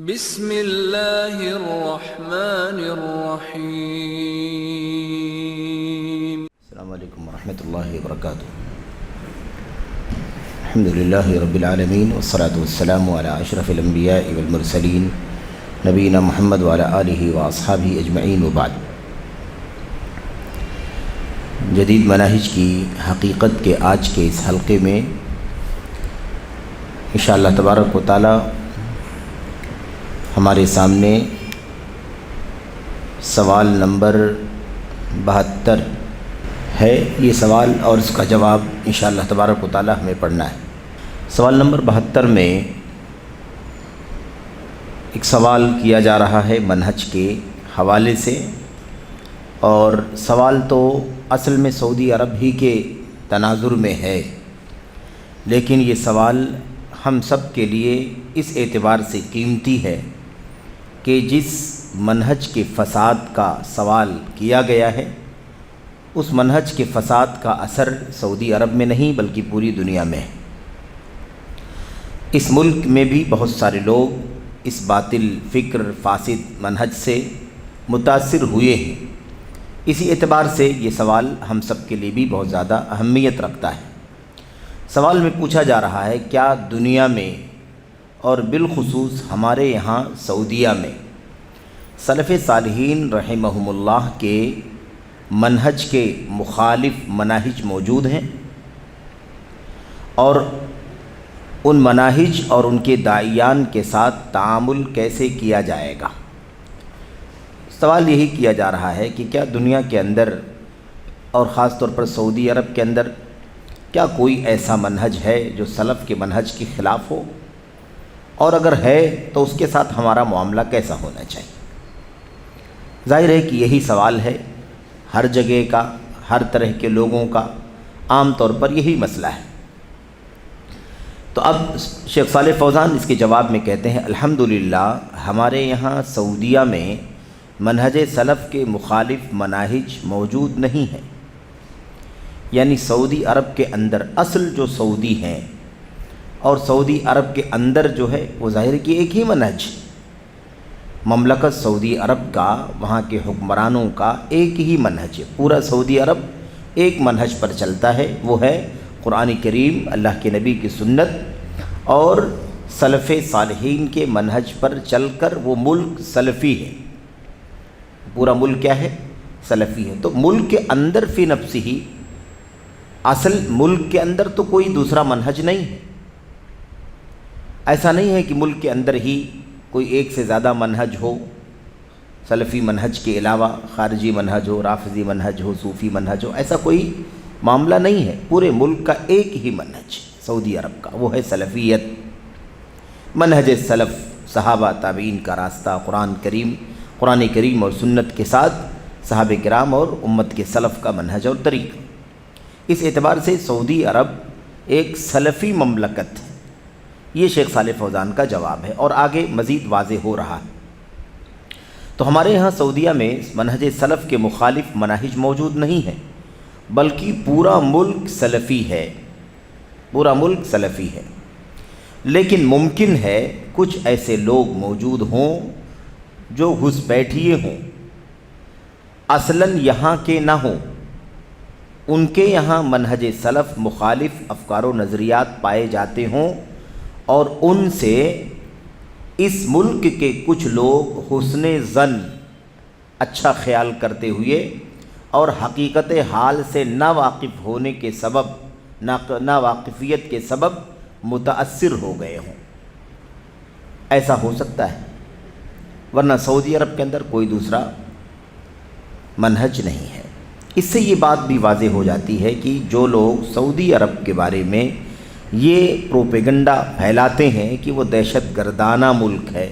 بسم اللہ الرحمن الرحیم۔ السلام علیکم ورحمۃ اللہ وبرکاتہ۔ الحمد للہ رب العالمین والصلاة والسلام علی اشرف الانبیاء والمرسلین نبینا محمد وعلی آلہ واصحابہ اجمعین وبعد۔ جدید مناہج کی حقیقت کے آج کے اس حلقے میں انشاءاللہ تبارک و تعالی ہمارے سامنے سوال نمبر 72 ہے۔ یہ سوال اور اس کا جواب انشاءاللہ تبارک و تعالی ہمیں پڑھنا ہے۔ سوال نمبر 72 میں ایک سوال کیا جا رہا ہے منہج کے حوالے سے، اور سوال تو اصل میں سعودی عرب ہی کے تناظر میں ہے، لیکن یہ سوال ہم سب کے لیے اس اعتبار سے قیمتی ہے کہ جس منہج کے فساد کا سوال کیا گیا ہے، اس منہج کے فساد کا اثر سعودی عرب میں نہیں بلکہ پوری دنیا میں ہے۔ اس ملک میں بھی بہت سارے لوگ اس باطل فکر فاسد منہج سے متاثر ہوئے ہیں۔ اسی اعتبار سے یہ سوال ہم سب کے لیے بھی بہت زیادہ اہمیت رکھتا ہے۔ سوال میں پوچھا جا رہا ہے، کیا دنیا میں اور بالخصوص ہمارے یہاں سعودیہ میں سلف صالحین رحمہم اللہ کے منہج کے مخالف مناہج موجود ہیں، اور ان مناہج اور ان کے داعیان کے ساتھ تعامل کیسے کیا جائے گا؟ سوال یہی کیا جا رہا ہے کہ کیا دنیا کے اندر اور خاص طور پر سعودی عرب کے اندر کیا کوئی ایسا منہج ہے جو سلف کے منہج کے خلاف ہو، اور اگر ہے تو اس کے ساتھ ہمارا معاملہ کیسا ہونا چاہیے؟ ظاہر ہے کہ یہی سوال ہے ہر جگہ کا، ہر طرح کے لوگوں کا، عام طور پر یہی مسئلہ ہے۔ تو اب شیخ صالح فوزان اس کے جواب میں کہتے ہیں، الحمدللہ ہمارے یہاں سعودیہ میں منہج سلف کے مخالف مناہج موجود نہیں ہیں، یعنی سعودی عرب کے اندر اصل جو سعودی ہیں اور سعودی عرب کے اندر جو ہے وہ ظاہر کہ ایک ہی منہج، مملکت سعودی عرب کا، وہاں کے حکمرانوں کا ایک ہی منہج ہے۔ پورا سعودی عرب ایک منہج پر چلتا ہے، وہ ہے قرآن کریم، اللہ کے نبی کی سنت اور سلف صالحین کے منہج پر چل کر وہ ملک سلفی ہے۔ پورا ملک کیا ہے؟ سلفی ہے۔ تو ملک کے اندر فی نفسہ ہی، اصل ملک کے اندر تو کوئی دوسرا منہج نہیں ہے۔ ایسا نہیں ہے کہ ملک کے اندر ہی کوئی ایک سے زیادہ منہج ہو، سلفی منہج کے علاوہ خارجی منہج ہو، رافضی منہج ہو، صوفی منہج ہو، ایسا کوئی معاملہ نہیں ہے۔ پورے ملک کا ایک ہی منہج سعودی عرب کا، وہ ہے سلفیت، منہج سلف، صحابہ تابعین کا راستہ، قرآن کریم اور سنت کے ساتھ صحابہ کرام اور امت کے سلف کا منہج اور طریقہ۔ اس اعتبار سے سعودی عرب ایک سلفی مملکت ہے۔ یہ شیخ صالح فوزان کا جواب ہے، اور آگے مزید واضح ہو رہا ہے۔ تو ہمارے یہاں سعودیہ میں منہج سلف کے مخالف مناہج موجود نہیں ہیں، بلکہ پورا ملک سلفی ہے، پورا ملک سلفی ہے۔ لیکن ممکن ہے کچھ ایسے لوگ موجود ہوں جو گھسپیٹھیے ہوں، اصلاً یہاں کے نہ ہوں، ان کے یہاں منہج سلف مخالف افکار و نظریات پائے جاتے ہوں، اور ان سے اس ملک کے کچھ لوگ حسن ظن، اچھا خیال کرتے ہوئے اور حقیقت حال سے ناواقف ہونے کے سبب، ناواقفیت کے سبب متاثر ہو گئے ہوں۔ ایسا ہو سکتا ہے، ورنہ سعودی عرب کے اندر کوئی دوسرا منہج نہیں ہے۔ اس سے یہ بات بھی واضح ہو جاتی ہے کہ جو لوگ سعودی عرب کے بارے میں یہ پروپیگنڈا پھیلاتے ہیں کہ وہ دہشت گردانہ ملک ہے،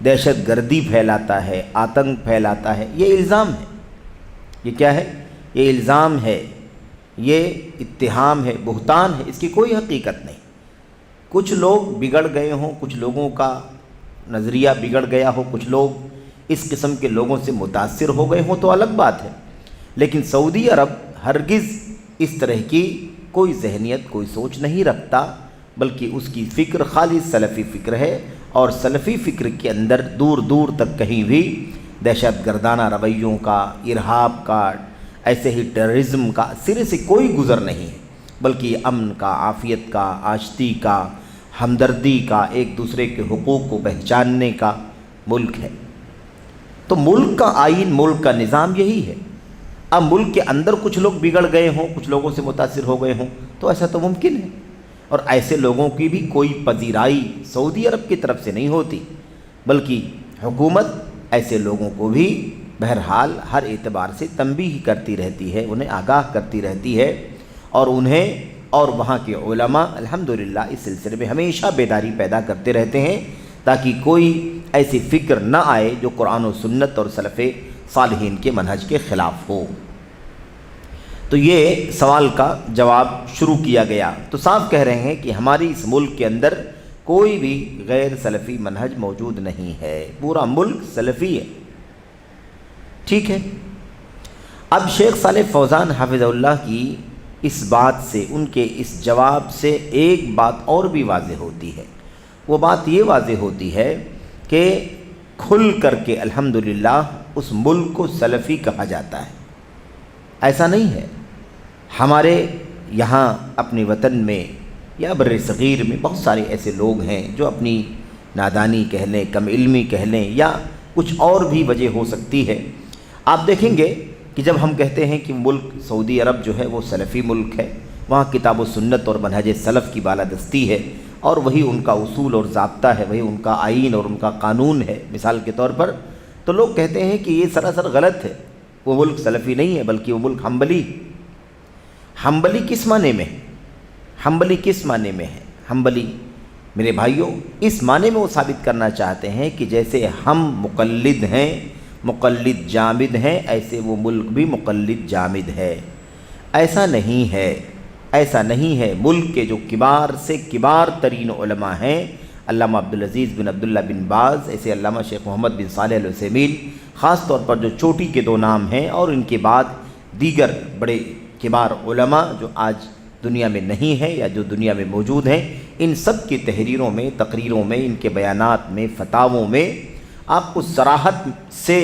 دہشت گردی پھیلاتا ہے، آتنک پھیلاتا ہے، یہ الزام ہے۔ یہ کیا ہے؟ یہ الزام ہے، یہ اتہام ہے، بہتان ہے، اس کی کوئی حقیقت نہیں۔ کچھ لوگ بگڑ گئے ہوں، کچھ لوگوں کا نظریہ بگڑ گیا ہو، کچھ لوگ اس قسم کے لوگوں سے متاثر ہو گئے ہوں تو الگ بات ہے، لیکن سعودی عرب ہرگز اس طرح کی کوئی ذہنیت، کوئی سوچ نہیں رکھتا، بلکہ اس کی فکر خالص سلفی فکر ہے، اور سلفی فکر کے اندر دور دور تک کہیں بھی دہشت گردانہ رویوں کا، ارہاب کا، ایسے ہی ٹیررزم کا سرے سے کوئی گزر نہیں ہے، بلکہ امن کا، عافیت کا، آشتی کا، ہمدردی کا، ایک دوسرے کے حقوق کو پہچاننے کا ملک ہے۔ تو ملک کا آئین، ملک کا نظام یہی ہے۔ اب ملک کے اندر کچھ لوگ بگڑ گئے ہوں، کچھ لوگوں سے متاثر ہو گئے ہوں تو ایسا تو ممکن ہے، اور ایسے لوگوں کی بھی کوئی پذیرائی سعودی عرب کی طرف سے نہیں ہوتی، بلکہ حکومت ایسے لوگوں کو بھی بہرحال ہر اعتبار سے تنبیہ کرتی رہتی ہے، انہیں آگاہ کرتی رہتی ہے، اور انہیں اور وہاں کے علماء الحمدللہ اس سلسلے میں ہمیشہ بیداری پیدا کرتے رہتے ہیں تاکہ کوئی ایسی فکر نہ آئے جو قرآن و سنت اور سلف صالحین کے منہج کے خلاف ہو۔ تو یہ سوال کا جواب شروع کیا گیا، تو صاف کہہ رہے ہیں کہ ہماری اس ملک کے اندر کوئی بھی غیر سلفی منہج موجود نہیں ہے، پورا ملک سلفی ہے۔ ٹھیک ہے، اب شیخ صالح فوزان حافظ اللہ کی اس بات سے، ان کے اس جواب سے ایک بات اور بھی واضح ہوتی ہے۔ وہ بات یہ واضح ہوتی ہے کہ کھل کر کے الحمدللہ اس ملک کو سلفی کہا جاتا ہے۔ ایسا نہیں ہے، ہمارے یہاں اپنے وطن میں یا بر صغیر میں بہت سارے ایسے لوگ ہیں جو اپنی نادانی کہہ لیں، کم علمی کہہ لیں، یا کچھ اور بھی وجہ ہو سکتی ہے۔ آپ دیکھیں گے کہ جب ہم کہتے ہیں کہ ملک سعودی عرب جو ہے وہ سلفی ملک ہے، وہاں کتاب و سنت اور منہج سلف کی بالادستی ہے، اور وہی ان کا اصول اور ضابطہ ہے، وہی ان کا آئین اور ان کا قانون ہے مثال کے طور پر، تو لوگ کہتے ہیں کہ یہ سراسر غلط ہے، وہ ملک سلفی نہیں ہے بلکہ وہ ملک حنبلی کس معنی میں ہے؟ حنبلی کس معنی میں ہے؟ حنبلی میرے بھائیوں اس معنی میں وہ ثابت کرنا چاہتے ہیں کہ جیسے ہم مقلد ہیں، مقلد جامد ہیں، ایسے وہ ملک بھی مقلد جامد ہے۔ ایسا نہیں ہے، ایسا نہیں ہے۔ ملک کے جو کبار سے کبار ترین علماء ہیں، علامہ عبدالعزیز بن عبداللہ بن باز، ایسے علامہ شیخ محمد بن صالح العثیمین، خاص طور پر جو چوٹی کے دو نام ہیں، اور ان کے بعد دیگر بڑے کبار علماء جو آج دنیا میں نہیں ہیں یا جو دنیا میں موجود ہیں، ان سب کی تحریروں میں، تقریروں میں، ان کے بیانات میں، فتاووں میں آپ کو صراحت سے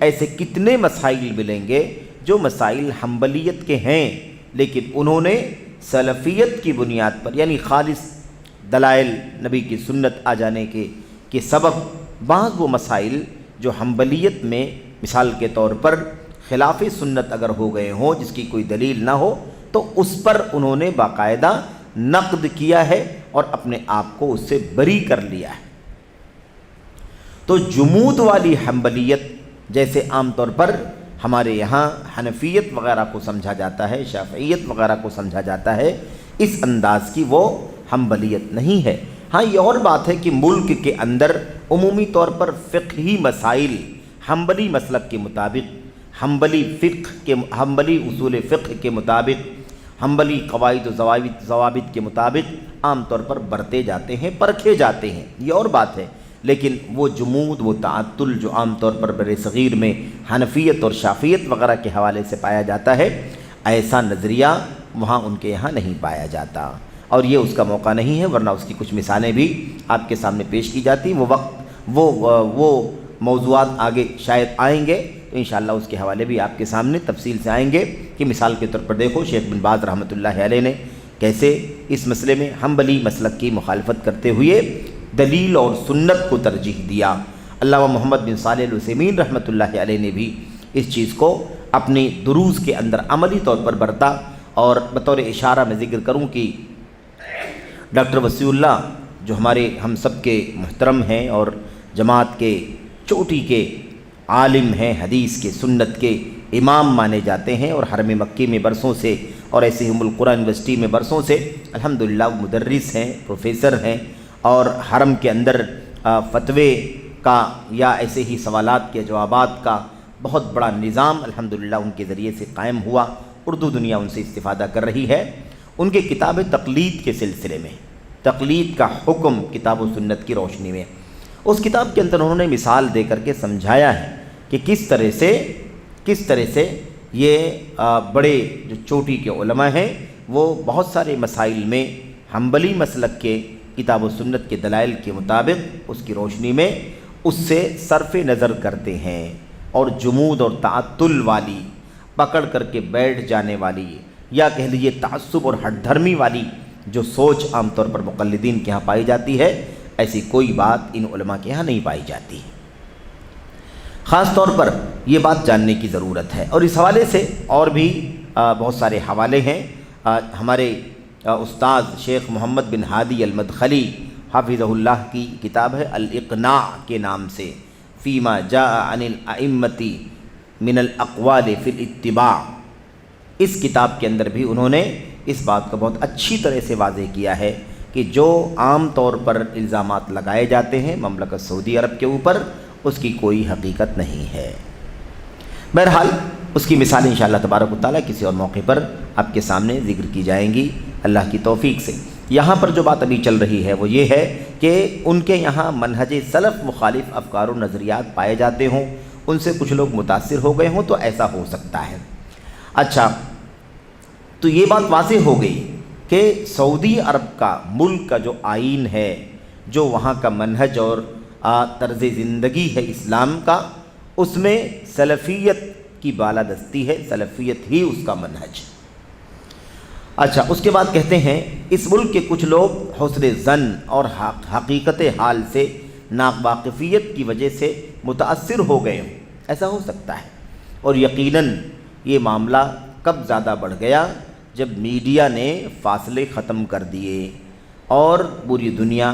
ایسے کتنے مسائل ملیں گے جو مسائل حنبلیت کے ہیں، لیکن انہوں نے سلفیت کی بنیاد پر، یعنی خالص دلائل نبی کی سنت آ جانے کے سبب بعض وہ مسائل جو حنبلیت میں مثال کے طور پر خلاف سنت اگر ہو گئے ہوں، جس کی کوئی دلیل نہ ہو، تو اس پر انہوں نے باقاعدہ نقد کیا ہے اور اپنے آپ کو اس سے بری کر لیا ہے۔ تو جمود والی حنبلیت جیسے عام طور پر ہمارے یہاں حنفیت وغیرہ کو سمجھا جاتا ہے، شافعیت وغیرہ کو سمجھا جاتا ہے، اس انداز کی وہ حنبلیت نہیں ہے۔ ہاں یہ اور بات ہے کہ ملک کے اندر عمومی طور پر فقہی مسائل حنبلی مسلک کے مطابق، حنبلی اصول فقہ کے مطابق، حنبلی قواعد و ضوابط کے مطابق عام طور پر برتے جاتے ہیں، پرکھے جاتے ہیں، یہ اور بات ہے۔ لیکن وہ جمود، وہ تعطل جو عام طور پر بر صغیر میں حنفیت اور شافعیت وغیرہ کے حوالے سے پایا جاتا ہے، ایسا نظریہ وہاں ان کے یہاں نہیں پایا جاتا، اور یہ اس کا موقع نہیں ہے، ورنہ اس کی کچھ مثالیں بھی آپ کے سامنے پیش کی جاتی۔ وہ وقت وہ موضوعات آگے شاید آئیں گے تو انشاءاللہ اس کے حوالے بھی آپ کے سامنے تفصیل سے آئیں گے کہ مثال کے طور پر دیکھو شیخ بن باز رحمۃ اللہ علیہ نے کیسے اس مسئلے میں حنبلی مسلک کی مخالفت کرتے ہوئے دلیل اور سنت کو ترجیح دیا۔ علامہ محمد بن صالح العثیمین رحمۃ اللہ علیہ نے بھی اس چیز کو اپنی دروس کے اندر عملی طور پر برتا، اور بطور اشارہ میں ذکر کروں کہ ڈاکٹر وسیع اللہ جو ہمارے ہم سب کے محترم ہیں اور جماعت کے چوٹی کے عالم ہیں، حدیث کے، سنت کے امام مانے جاتے ہیں، اور حرم مکی میں برسوں سے اور ایسے ہی ام القریٰ یونیورسٹی میں برسوں سے الحمدللہ مدرس ہیں، پروفیسر ہیں، اور حرم کے اندر فتوے کا یا ایسے ہی سوالات کے جوابات کا بہت بڑا نظام الحمدللہ ان کے ذریعے سے قائم ہوا، اردو دنیا ان سے استفادہ کر رہی ہے۔ ان کے کتاب تقلید کے سلسلے میں، تقلید کا حکم کتاب و سنت کی روشنی میں، اس کتاب کے اندر انہوں نے مثال دے کر کے سمجھایا ہے کہ کس طرح سے یہ بڑے جو چوٹی کے علماء ہیں وہ بہت سارے مسائل میں حنبلی مسلک کے کتاب و سنت کے دلائل کے مطابق اس کی روشنی میں اس سے صرف نظر کرتے ہیں، اور جمود اور تعطل والی، پکڑ کر کے بیٹھ جانے والی، یا کہہ لیجیے تعصب اور ہٹ دھرمی والی جو سوچ عام طور پر مقلدین کے ہاں پائی جاتی ہے، ایسی کوئی بات ان علماء کے ہاں نہیں پائی جاتی۔ خاص طور پر یہ بات جاننے کی ضرورت ہے، اور اس حوالے سے اور بھی بہت سارے حوالے ہیں۔ ہمارے استاد شیخ محمد بن ہادی المدخلی حافظہ اللہ کی کتاب ہے الاقناع کے نام سے، فیما جاء عن الائمۃ من الاقوال فی الاتباع۔ اس کتاب کے اندر بھی انہوں نے اس بات کو بہت اچھی طرح سے واضح کیا ہے کہ جو عام طور پر الزامات لگائے جاتے ہیں مملکت سعودی عرب کے اوپر، اس کی کوئی حقیقت نہیں ہے۔ بہرحال اس کی مثالیں انشاءاللہ تبارک و تعالیٰ کسی اور موقع پر آپ کے سامنے ذکر کی جائیں گی اللہ کی توفیق سے۔ یہاں پر جو بات ابھی چل رہی ہے وہ یہ ہے کہ ان کے یہاں منہج سلف مخالف افکار و نظریات پائے جاتے ہوں، ان سے کچھ لوگ متاثر ہو گئے ہوں، تو ایسا ہو سکتا ہے۔ اچھا، تو یہ بات واضح ہو گئی کہ سعودی عرب کا ملک کا جو آئین ہے، جو وہاں کا منہج اور طرز زندگی ہے اسلام کا، اس میں سلفیت کی بالادستی ہے، سلفیت ہی اس کا منہج۔ اچھا، اس کے بعد کہتے ہیں اس ملک کے کچھ لوگ حسن ظن اور حقیقت حال سے ناواقفیت کی وجہ سے متاثر ہو گئے ہوں، ایسا ہو سکتا ہے۔ اور یقیناً یہ معاملہ کب زیادہ بڑھ گیا جب میڈیا نے فاصلے ختم کر دیے اور پوری دنیا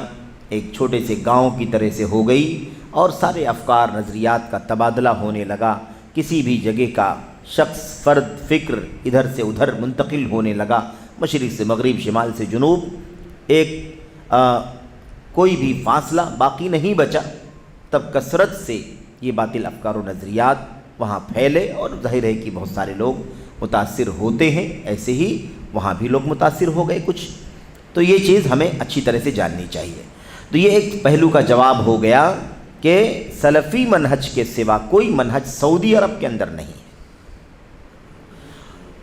ایک چھوٹے سے گاؤں کی طرح سے ہو گئی، اور سارے افکار نظریات کا تبادلہ ہونے لگا، کسی بھی جگہ کا شخص، فرد، فکر ادھر سے ادھر منتقل ہونے لگا، مشرق سے مغرب، شمال سے جنوب، ایک کوئی بھی فاصلہ باقی نہیں بچا۔ تب کثرت سے یہ باطل افکار و نظریات وہاں پھیلے، اور ظاہر ہے کہ بہت سارے لوگ متاثر ہوتے ہیں، ایسے ہی وہاں بھی لوگ متاثر ہو گئے کچھ۔ تو یہ چیز ہمیں اچھی طرح سے جاننی چاہیے۔ تو یہ ایک پہلو کا جواب ہو گیا کہ سلفی منہج کے سوا کوئی منہج سعودی عرب کے اندر نہیں ہے۔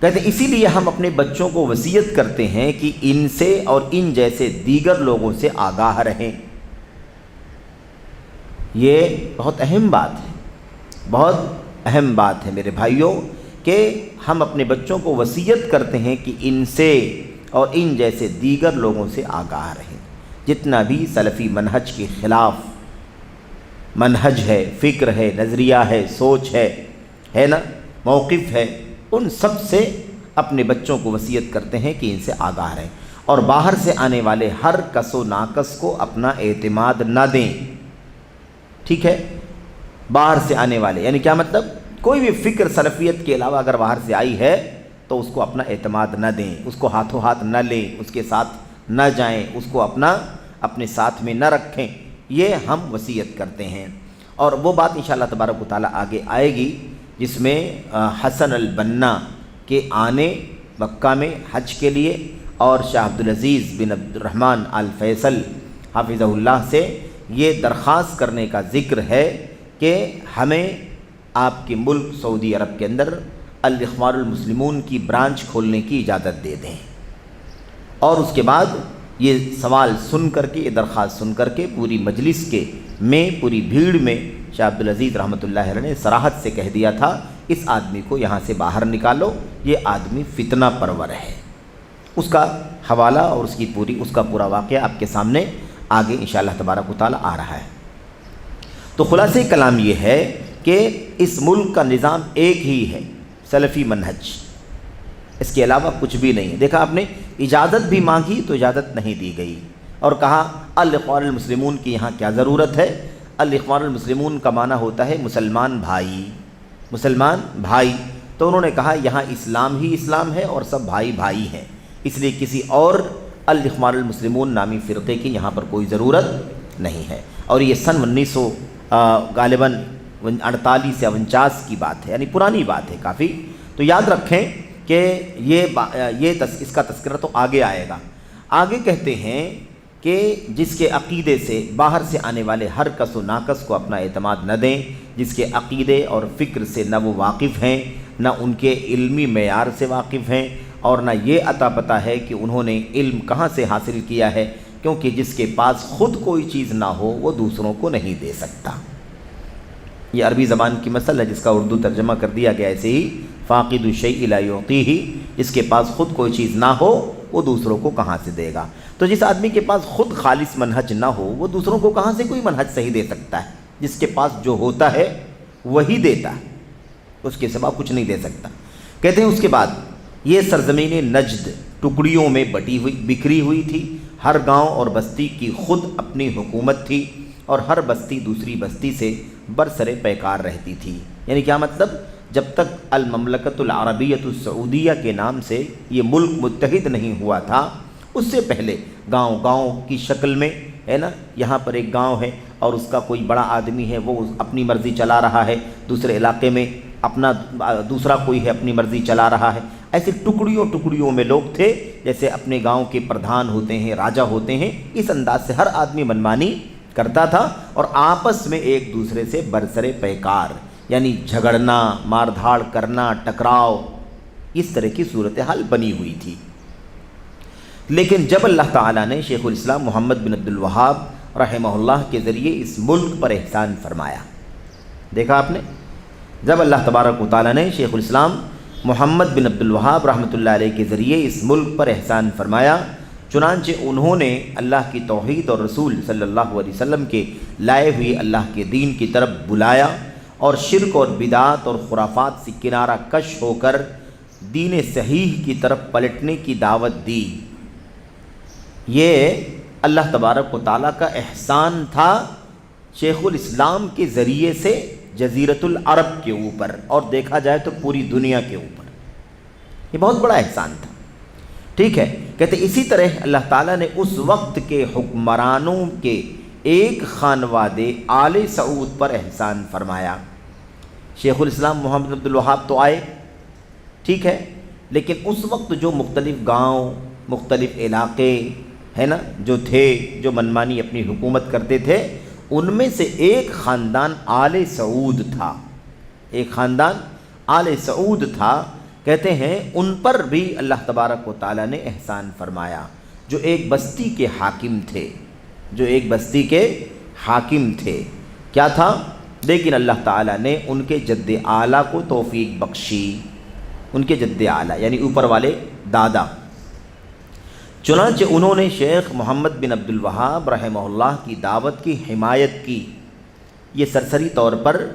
کہتے ہیں اسی لیے ہم اپنے بچوں کو وصیت کرتے ہیں کہ ان سے اور ان جیسے دیگر لوگوں سے آگاہ رہیں۔ یہ بہت اہم بات ہے، بہت اہم بات ہے میرے بھائیوں، کہ ہم اپنے بچوں کو وصیت کرتے ہیں کہ ان سے اور ان جیسے دیگر لوگوں سے آگاہ رہیں۔ جتنا بھی سلفی منہج کے خلاف منہج ہے، فکر ہے، نظریہ ہے، سوچ ہے نا، موقف ہے، ان سب سے اپنے بچوں کو وصیت کرتے ہیں کہ ان سے آگاہ رہیں، اور باہر سے آنے والے ہر کس و ناقص کو اپنا اعتماد نہ دیں۔ ٹھیک ہے، باہر سے آنے والے یعنی کیا مطلب؟ کوئی بھی فکر سلفیت کے علاوہ اگر باہر سے آئی ہے تو اس کو اپنا اعتماد نہ دیں، اس کو ہاتھوں ہاتھ نہ لیں، اس کے ساتھ نہ جائیں، اس کو اپنے ساتھ میں نہ رکھیں، یہ ہم وصیت کرتے ہیں۔ اور وہ بات انشاءاللہ تبارک و تعالیٰ آگے آئے گی جس میں حسن البنا کے آنے مکہ میں حج کے لیے اور شاہ عبدالعزیز بن عبد الرحمن آل فیصل حافظہ اللہ سے یہ درخواست کرنے کا ذکر ہے کہ ہمیں آپ کے ملک سعودی عرب کے اندر الاخوان المسلمون کی برانچ کھولنے کی اجازت دے دیں۔ اور اس کے بعد یہ سوال سن کر کے، یہ درخواست سن کر کے پوری مجلس کے میں، پوری بھیڑ میں شاہ عبدالعزیز رحمۃ اللہ علیہ نے صراحت سے کہہ دیا تھا، اس آدمی کو یہاں سے باہر نکالو، یہ آدمی فتنہ پرور ہے۔ اس کا حوالہ اور اس کا پورا واقعہ آپ کے سامنے آگے انشاءاللہ تبارک و تعالیٰ آ رہا ہے۔ تو خلاصہ کلام یہ ہے کہ اس ملک کا نظام ایک ہی ہے، سلفی منہج، اس کے علاوہ کچھ بھی نہیں ہے۔ دیکھا آپ نے، اجازت بھی مانگی تو اجازت نہیں دی گئی، اور کہا الاخوان المسلمون کی یہاں کیا ضرورت ہے؟ الاخوان المسلمون کا معنی ہوتا ہے مسلمان بھائی، مسلمان بھائی۔ تو انہوں نے کہا یہاں اسلام ہی اسلام ہے اور سب بھائی بھائی ہیں، اس لیے کسی اور الاخوان المسلمون نامی فرقے کی یہاں پر کوئی ضرورت نہیں ہے۔ اور یہ سن 1900 غالباً 48 یا 49 کی بات ہے، یعنی پرانی بات ہے کافی۔ تو یاد رکھیں کہ اس کا تذکرہ تو آگے آئے گا۔ آگے کہتے ہیں کہ جس کے عقیدے سے باہر سے آنے والے ہر کس و ناقص کو اپنا اعتماد نہ دیں، جس کے عقیدے اور فکر سے نہ وہ واقف ہیں، نہ ان کے علمی معیار سے واقف ہیں، اور نہ یہ عطا پتہ ہے کہ انہوں نے علم کہاں سے حاصل کیا ہے، کیونکہ جس کے پاس خود کوئی چیز نہ ہو وہ دوسروں کو نہیں دے سکتا۔ یہ عربی زبان کی مثل ہے جس کا اردو ترجمہ کر دیا گیا ایسے ہی، فاقد الشیء لا یعطیہ، جس کے پاس خود کوئی چیز نہ ہو وہ دوسروں کو کہاں سے دے گا؟ تو جس آدمی کے پاس خود خالص منہج نہ ہو وہ دوسروں کو کہاں سے کوئی منہج صحیح دے سکتا ہے؟ جس کے پاس جو ہوتا ہے وہی دیتا ہے، اس کے سوا کچھ نہیں دے سکتا۔ کہتے ہیں اس کے بعد یہ سرزمین نجد ٹکڑیوں میں بکھری ہوئی تھی، ہر گاؤں اور بستی کی خود اپنی حکومت تھی، اور ہر بستی دوسری بستی سے برسر پیکار رہتی تھی۔ یعنی کیا مطلب؟ جب تک المملکت العربیۃ السعودیہ کے نام سے یہ ملک متحد نہیں ہوا تھا، اس سے پہلے گاؤں گاؤں کی شکل میں ہے نا، یہاں پر ایک گاؤں ہے اور اس کا کوئی بڑا آدمی ہے، وہ اپنی مرضی چلا رہا ہے، دوسرے علاقے میں اپنا دوسرا کوئی ہے اپنی مرضی چلا رہا ہے، ایسے ٹکڑیوں میں لوگ تھے، جیسے اپنے گاؤں کے پردھان ہوتے ہیں، راجا ہوتے ہیں، اس انداز سے ہر آدمی منمانی کرتا تھا، اور آپس میں ایک دوسرے سے برسر پیکار، یعنی جھگڑنا، مار دھاڑ کرنا، ٹکراؤ، اس طرح کی صورتحال بنی ہوئی تھی۔ لیکن جب اللہ تعالیٰ نے شیخ الاسلام محمد بن عبد الوہاب رحمہ اللہ کے ذریعے اس ملک پر احسان فرمایا، دیکھا آپ نے، جب اللہ تبارک و تعالیٰ نے شیخ الاسلام محمد بن عبد الوہاب رحمۃ اللہ علیہ کے ذریعے اس ملک پر احسان فرمایا، چنانچہ انہوں نے اللہ کی توحید اور رسول صلی اللہ علیہ وسلم کے لائے ہوئے اللہ کے دین کی طرف بلایا، اور شرک اور بدعات اور خرافات سے کنارہ کش ہو کر دین صحیح کی طرف پلٹنے کی دعوت دی۔ یہ اللہ تبارک و تعالیٰ کا احسان تھا شیخ الاسلام کے ذریعے سے جزیرۃ العرب کے اوپر، اور دیکھا جائے تو پوری دنیا کے اوپر، یہ بہت بڑا احسان تھا۔ ٹھیک ہے، کہتے اسی طرح اللہ تعالیٰ نے اس وقت کے حکمرانوں کے ایک خانوادے آل سعود پر احسان فرمایا۔ شیخ الاسلام محمد بن عبد الوہاب تو آئے، ٹھیک ہے، لیکن اس وقت جو مختلف گاؤں، مختلف علاقے ہے نا جو تھے، جو منمانی اپنی حکومت کرتے تھے، ان میں سے ایک خاندان آل سعود تھا، ایک خاندان آل سعود تھا۔ کہتے ہیں ان پر بھی اللہ تبارک و تعالیٰ نے احسان فرمایا، جو ایک بستی کے حاکم تھے، جو ایک بستی کے حاکم تھے۔ کیا تھا؟ لیکن اللہ تعالیٰ نے ان کے جد اعلیٰ کو توفیق بخشی، ان کے جد اعلیٰ یعنی اوپر والے دادا، چنانچہ انہوں نے شیخ محمد بن عبد الوہاب رحمہ اللہ کی دعوت کی حمایت کی۔ یہ سرسری طور پر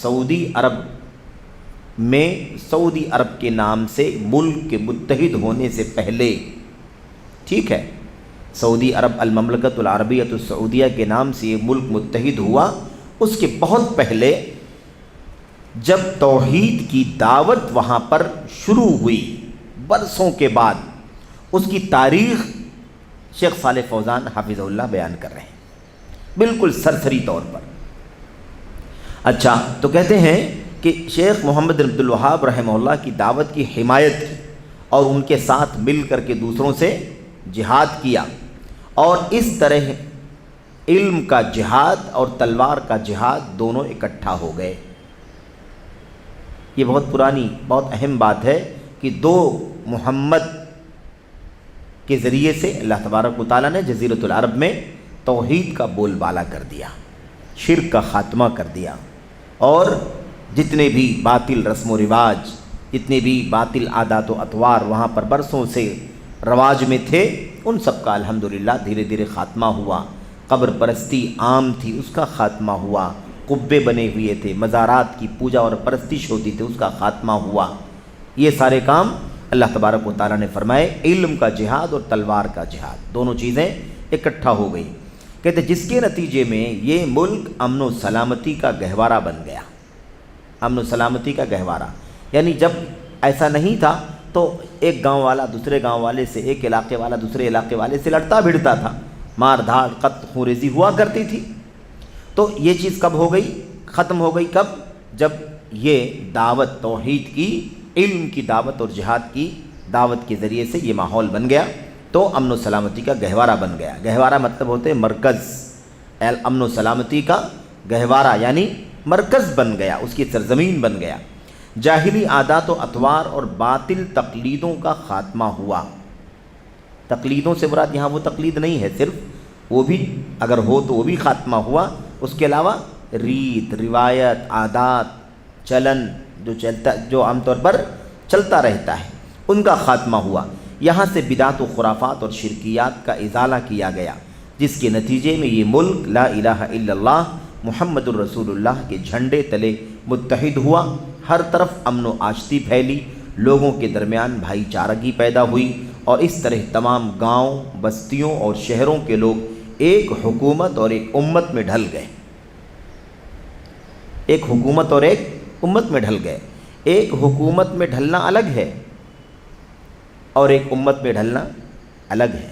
سعودی عرب میں، سعودی عرب کے نام سے ملک کے متحد ہونے سے پہلے، ٹھیک ہے، سعودی عرب المملکت العربیۃ السعودیہ کے نام سے یہ ملک متحد ہوا، اس کے بہت پہلے جب توحید کی دعوت وہاں پر شروع ہوئی، برسوں کے بعد، اس کی تاریخ شیخ صالح فوزان حافظ اللہ بیان کر رہے ہیں بالکل سرسری طور پر۔ اچھا، تو کہتے ہیں کہ شیخ محمد بن عبد الوہاب رحمہ اللہ کی دعوت کی حمایت کی، اور ان کے ساتھ مل کر کے دوسروں سے جہاد کیا، اور اس طرح علم کا جہاد اور تلوار کا جہاد دونوں اکٹھا ہو گئے۔ یہ بہت پرانی، بہت اہم بات ہے کہ دو محمد کے ذریعے سے اللہ تبارک و تعالیٰ نے جزیرۃ العرب میں توحید کا بول بالا کر دیا، شرک کا خاتمہ کر دیا، اور جتنے بھی باطل رسم و رواج، جتنے بھی باطل عادات و اطوار وہاں پر برسوں سے رواج میں تھے، ان سب کا الحمدللہ دھیرے دھیرے خاتمہ ہوا۔ قبر پرستی عام تھی، اس کا خاتمہ ہوا، قبے بنے ہوئے تھے، مزارات کی پوجا اور پرستش ہوتی تھی، اس کا خاتمہ ہوا۔ یہ سارے کام اللہ تبارک و تعالیٰ نے فرمائے، علم کا جہاد اور تلوار کا جہاد، دونوں چیزیں اکٹھا ہو گئی۔ کہتے جس کے نتیجے میں یہ ملک امن و سلامتی کا گہوارہ بن گیا، امن و سلامتی کا گہوارہ، یعنی جب ایسا نہیں تھا تو ایک گاؤں والا دوسرے گاؤں والے سے، ایک علاقے والا دوسرے علاقے والے سے لڑتا بھڑتا تھا، مار دھاڑ، قتل خونریزی ہوا کرتی تھی۔ تو یہ چیز کب ہو گئی؟ ختم ہو گئی۔ کب؟ جب یہ دعوت توحید کی، علم کی دعوت اور جہاد کی دعوت کے ذریعے سے یہ ماحول بن گیا، تو امن و سلامتی کا گہوارہ بن گیا۔ گہوارہ مطلب ہوتے ہیں مرکز، امن و سلامتی کا گہوارہ یعنی مرکز بن گیا، اس کی سرزمین بن گیا۔ جاہلی عادات و اطوار اور باطل تقلیدوں کا خاتمہ ہوا، تقلیدوں سے مراد یہاں وہ تقلید نہیں ہے صرف، وہ بھی اگر ہو تو وہ بھی خاتمہ ہوا، اس کے علاوہ ریت، روایت، عادات، چلن جو عام طور پر چلتا رہتا ہے، ان کا خاتمہ ہوا۔ یہاں سے بدعت و خرافات اور شرکیات کا ازالہ کیا گیا، جس کے نتیجے میں یہ ملک لا الہ الا اللہ محمد الرسول اللہ کے جھنڈے تلے متحد ہوا، ہر طرف امن و آشتی پھیلی، لوگوں کے درمیان بھائی چارگی پیدا ہوئی، اور اس طرح تمام گاؤں، بستیوں اور شہروں کے لوگ ایک حکومت اور ایک امت میں ڈھل گئے۔ ایک حکومت اور ایک امت میں ڈھل گئے۔ ایک حکومت میں ڈھلنا الگ ہے اور ایک امت میں ڈھلنا الگ ہے۔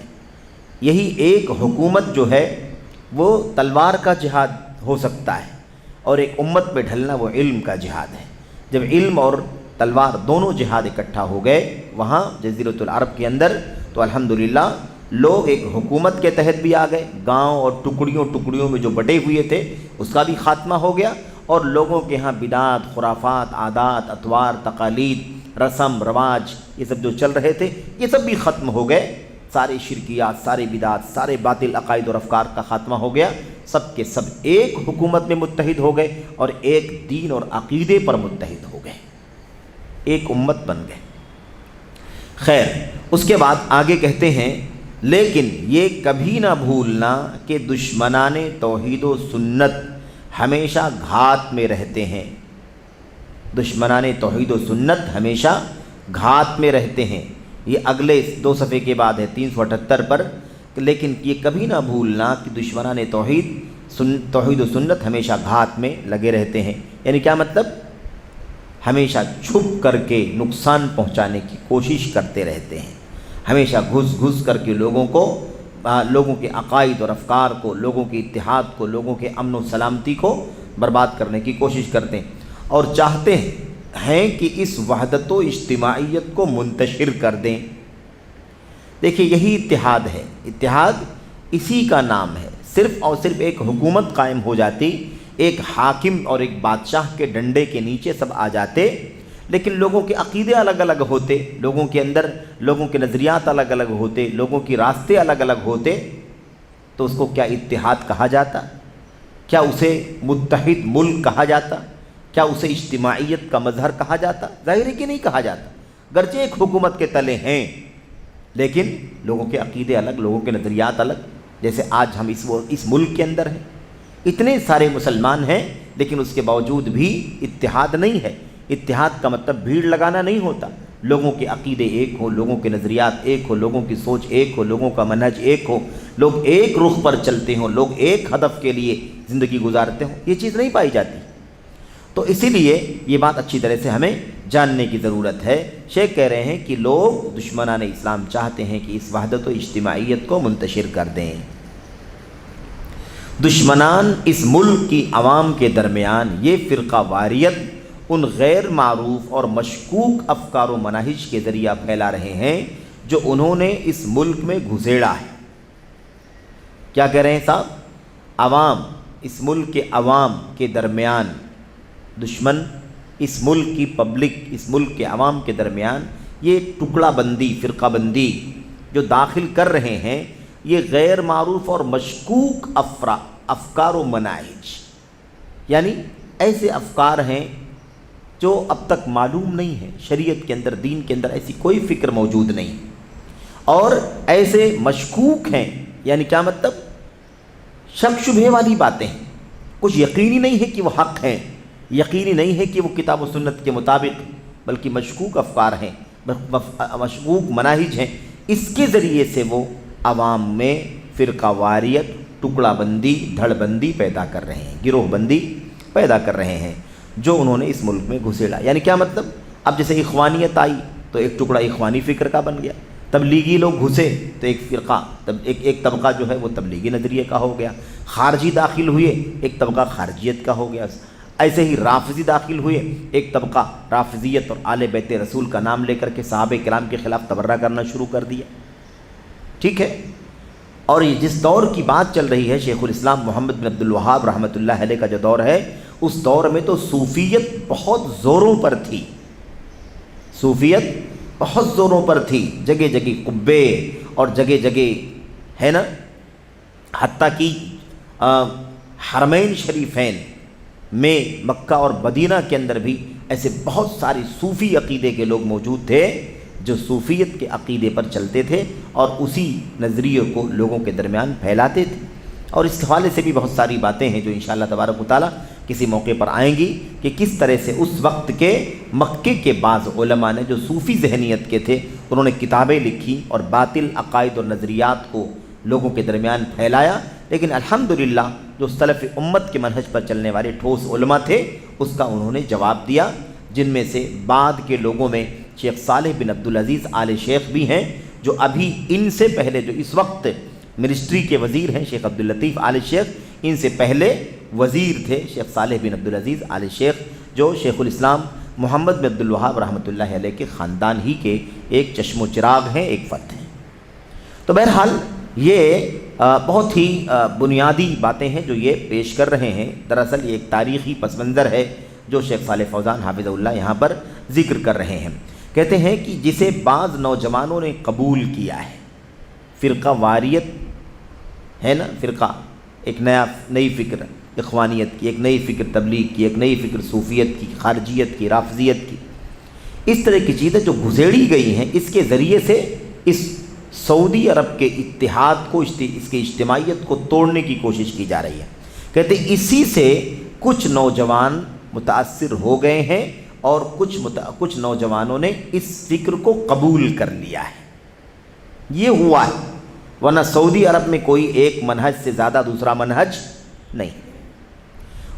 یہی ایک حکومت جو ہے وہ تلوار کا جہاد ہو سکتا ہے، اور ایک امت میں ڈھلنا وہ علم کا جہاد ہے۔ جب علم اور تلوار دونوں جہاد اکٹھا ہو گئے وہاں جزیرۃ العرب کے اندر، تو الحمدللہ لوگ ایک حکومت کے تحت بھی آ گئے، گاؤں اور ٹکڑیوں میں جو بٹے ہوئے تھے اس کا بھی خاتمہ ہو گیا، اور لوگوں کے ہاں بدعات، خرافات، عادات، اطوار، تقالید، رسم رواج، یہ سب جو چل رہے تھے یہ سب بھی ختم ہو گئے۔ سارے شرکیات، سارے بدعات، سارے باطل عقائد اور افکار کا خاتمہ ہو گیا، سب کے سب ایک حکومت میں متحد ہو گئے اور ایک دین اور عقیدے پر متحد ہو گئے، ایک امت بن گئے۔ خیر، اس کے بعد آگے کہتے ہیں لیکن یہ کبھی نہ بھولنا کہ دشمنان توحید و سنت ہمیشہ گھات میں رہتے ہیں۔ دشمنان توحید و سنت ہمیشہ گھات میں رہتے ہیں، یہ اگلے 2 صفحے کے بعد ہے 378 پر، لیکن یہ کبھی نہ بھولنا کہ دشمنان توحید و سنت ہمیشہ گھات میں لگے رہتے ہیں۔ یعنی کیا مطلب؟ ہمیشہ چھپ کر کے نقصان پہنچانے کی کوشش کرتے رہتے ہیں، ہمیشہ گھس کر کے لوگوں کے عقائد اور افکار کو، لوگوں کے اتحاد کو، لوگوں کے امن و سلامتی کو برباد کرنے کی کوشش کرتے ہیں، اور چاہتے ہیں کہ اس وحدت و اجتماعیت کو منتشر کر دیں۔ دیکھیے یہی اتحاد ہے، اتحاد اسی کا نام ہے۔ صرف اور صرف ایک حکومت قائم ہو جاتی، ایک حاکم اور ایک بادشاہ کے ڈنڈے کے نیچے سب آ جاتے، لیکن لوگوں کے عقیدے الگ الگ ہوتے، لوگوں کے اندر لوگوں کے نظریات الگ الگ ہوتے، لوگوں کی راستے الگ الگ ہوتے، تو اس کو کیا اتحاد کہا جاتا؟ کیا اسے متحد ملک کہا جاتا؟ کیا اسے اجتماعیت کا مظہر کہا جاتا؟ ظاہر ہے کہ نہیں کہا جاتا، گرچہ ایک حکومت کے تلے ہیں لیکن لوگوں کے عقیدے الگ، لوگوں کے نظریات الگ۔ جیسے آج ہم اس ملک کے اندر ہیں، اتنے سارے مسلمان ہیں لیکن اس کے باوجود بھی اتحاد نہیں ہے۔ اتحاد کا مطلب بھیڑ لگانا نہیں ہوتا، لوگوں کے عقیدے ایک ہو، لوگوں کے نظریات ایک ہو، لوگوں کی سوچ ایک ہو، لوگوں کا منہج ایک ہو، لوگ ایک رخ پر چلتے ہوں، لوگ ایک ہدف کے لیے زندگی گزارتے ہوں، یہ چیز نہیں پائی جاتی۔ تو اسی لیے یہ بات اچھی طرح سے ہمیں جاننے کی ضرورت ہے۔ شیخ کہہ رہے ہیں کہ لوگ دشمنان اسلام چاہتے ہیں کہ اس وحدت و اجتماعیت کو منتشر کر دیں۔ دشمنان اس ملک کی عوام کے درمیان یہ فرقہ واریت ان غیر معروف اور مشکوک افکار و مناہج کے ذریعہ پھیلا رہے ہیں جو انہوں نے اس ملک میں گھسیڑا ہے۔ کیا کہہ رہے ہیں صاحب؟ عوام، اس ملک کے عوام کے درمیان دشمن، اس ملک کی پبلک، اس ملک کے عوام کے درمیان یہ ٹکڑا بندی، فرقہ بندی جو داخل کر رہے ہیں، یہ غیر معروف اور مشکوک افکار و مناہج، یعنی ایسے افکار ہیں جو اب تک معلوم نہیں ہیں، شریعت کے اندر، دین کے اندر ایسی کوئی فکر موجود نہیں، اور ایسے مشکوک ہیں، یعنی کیا مطلب؟ شک شبہے والی باتیں ہیں، کچھ یقینی نہیں ہے کہ وہ حق ہیں، یقینی نہیں ہے کہ وہ کتاب و سنت کے مطابق، بلکہ مشکوک افکار ہیں، مشکوک مناہج ہیں۔ اس کے ذریعے سے وہ عوام میں فرقہ واریت، ٹکڑا بندی، دھڑ بندی پیدا کر رہے ہیں، گروہ بندی پیدا کر رہے ہیں، جو انہوں نے اس ملک میں گھسیڑا۔ یعنی کیا مطلب؟ اب جیسے اخوانیت آئی تو ایک ٹکڑا اخوانی فکر کا بن گیا، تبلیغی لوگ گھسے تو ایک فرقہ، ایک طبقہ جو ہے وہ تبلیغی نظریے کا ہو گیا، خارجی داخل ہوئے ایک طبقہ خارجیت کا ہو گیا، ایسے ہی رافضی داخل ہوئے ایک طبقہ رافضیت اور آل بیت رسول کا نام لے کر کے صحابہ کرام کے خلاف تبرہ کرنا شروع کر دیا۔ ٹھیک ہے، اور یہ جس دور کی بات چل رہی ہے، شیخ الاسلام محمد بن عبد الوہاب رحمۃ اللہ علیہ کا جو دور ہے، اس دور میں تو صوفیت بہت زوروں پر تھی، صوفیت بہت زوروں پر تھی، جگہ جگہ قبے اور جگہ جگہ ہے نا، حتیٰ کہ حرمین شریفین میں مکہ اور مدینہ کے اندر بھی ایسے بہت سارے صوفی عقیدے کے لوگ موجود تھے جو صوفیت کے عقیدے پر چلتے تھے اور اسی نظریے کو لوگوں کے درمیان پھیلاتے تھے۔ اور اس حوالے سے بھی بہت ساری باتیں ہیں جو انشاءاللہ تبارک و تعالیٰ کسی موقع پر آئیں گی کہ کس طرح سے اس وقت کے مکے کے بعض علماء نے جو صوفی ذہنیت کے تھے انہوں نے کتابیں لکھی اور باطل عقائد اور نظریات کو لوگوں کے درمیان پھیلایا، لیکن الحمدللہ جو سلف امت کے منہج پر چلنے والے ٹھوس علماء تھے اس کا انہوں نے جواب دیا، جن میں سے بعد کے لوگوں میں شیخ صالح بن عبدالعزیز آل شیخ بھی ہیں، جو ابھی ان سے پہلے جو اس وقت منسٹری کے وزیر ہیں شیخ عبداللطیف آل شیخ، ان سے پہلے وزیر تھے شیخ صالح بن عبدالعزیز آل شیخ، جو شیخ الاسلام محمد بن عبدالوہاب رحمۃ اللہ علیہ کے خاندان ہی کے ایک چشم و چراغ ہیں، ایک فرد ہیں۔ تو بہرحال یہ بہت ہی بنیادی باتیں ہیں جو یہ پیش کر رہے ہیں۔ دراصل یہ ایک تاریخی پس منظر ہے جو شیخ صالح فوزان حافظہ اللہ یہاں پر ذکر کر رہے ہیں۔ کہتے ہیں کہ جسے بعض نوجوانوں نے قبول کیا ہے، فرقہ واریت ہے نا، فرقہ ایک نئی فکر اخوانیت کی، ایک نئی فکر تبلیغ کی، ایک نئی فکر صوفیت کی، خارجیت کی، رافضیت کی، اس طرح کی چیزیں جو گھسیڑی گئی ہیں، اس کے ذریعے سے اس سعودی عرب کے اتحاد کو، اس کی اجتماعیت کو توڑنے کی کوشش کی جا رہی ہے۔ کہتے ہیں اسی سے کچھ نوجوان متاثر ہو گئے ہیں اور کچھ نوجوانوں نے اس فکر کو قبول کر لیا ہے، یہ ہوا ہے، ورنہ سعودی عرب میں کوئی ایک منہج سے زیادہ دوسرا منہج نہیں۔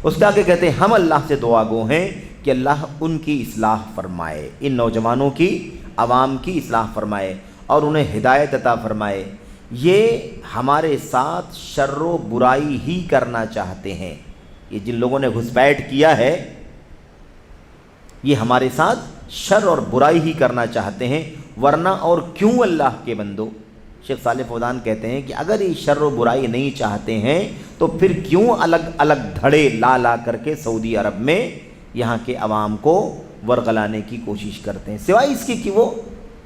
اس کے آگے کہتے ہیں ہم اللہ سے دعا گو ہیں کہ اللہ ان کی اصلاح فرمائے، ان نوجوانوں کی، عوام کی اصلاح فرمائے اور انہیں ہدایت عطا فرمائے۔ یہ ہمارے ساتھ شر و برائی ہی کرنا چاہتے ہیں، یہ جن لوگوں نے گھسپیٹ کیا ہے یہ ہمارے ساتھ شر اور برائی ہی کرنا چاہتے ہیں، ورنہ اور کیوں اللہ کے بندو۔ شیخ صالح فوزان کہتے ہیں کہ اگر یہ شر و برائی نہیں چاہتے ہیں تو پھر کیوں الگ الگ دھڑے لا کر کے سعودی عرب میں یہاں کے عوام کو ورغلانے کی کوشش کرتے ہیں، سوائے اس کی کہ وہ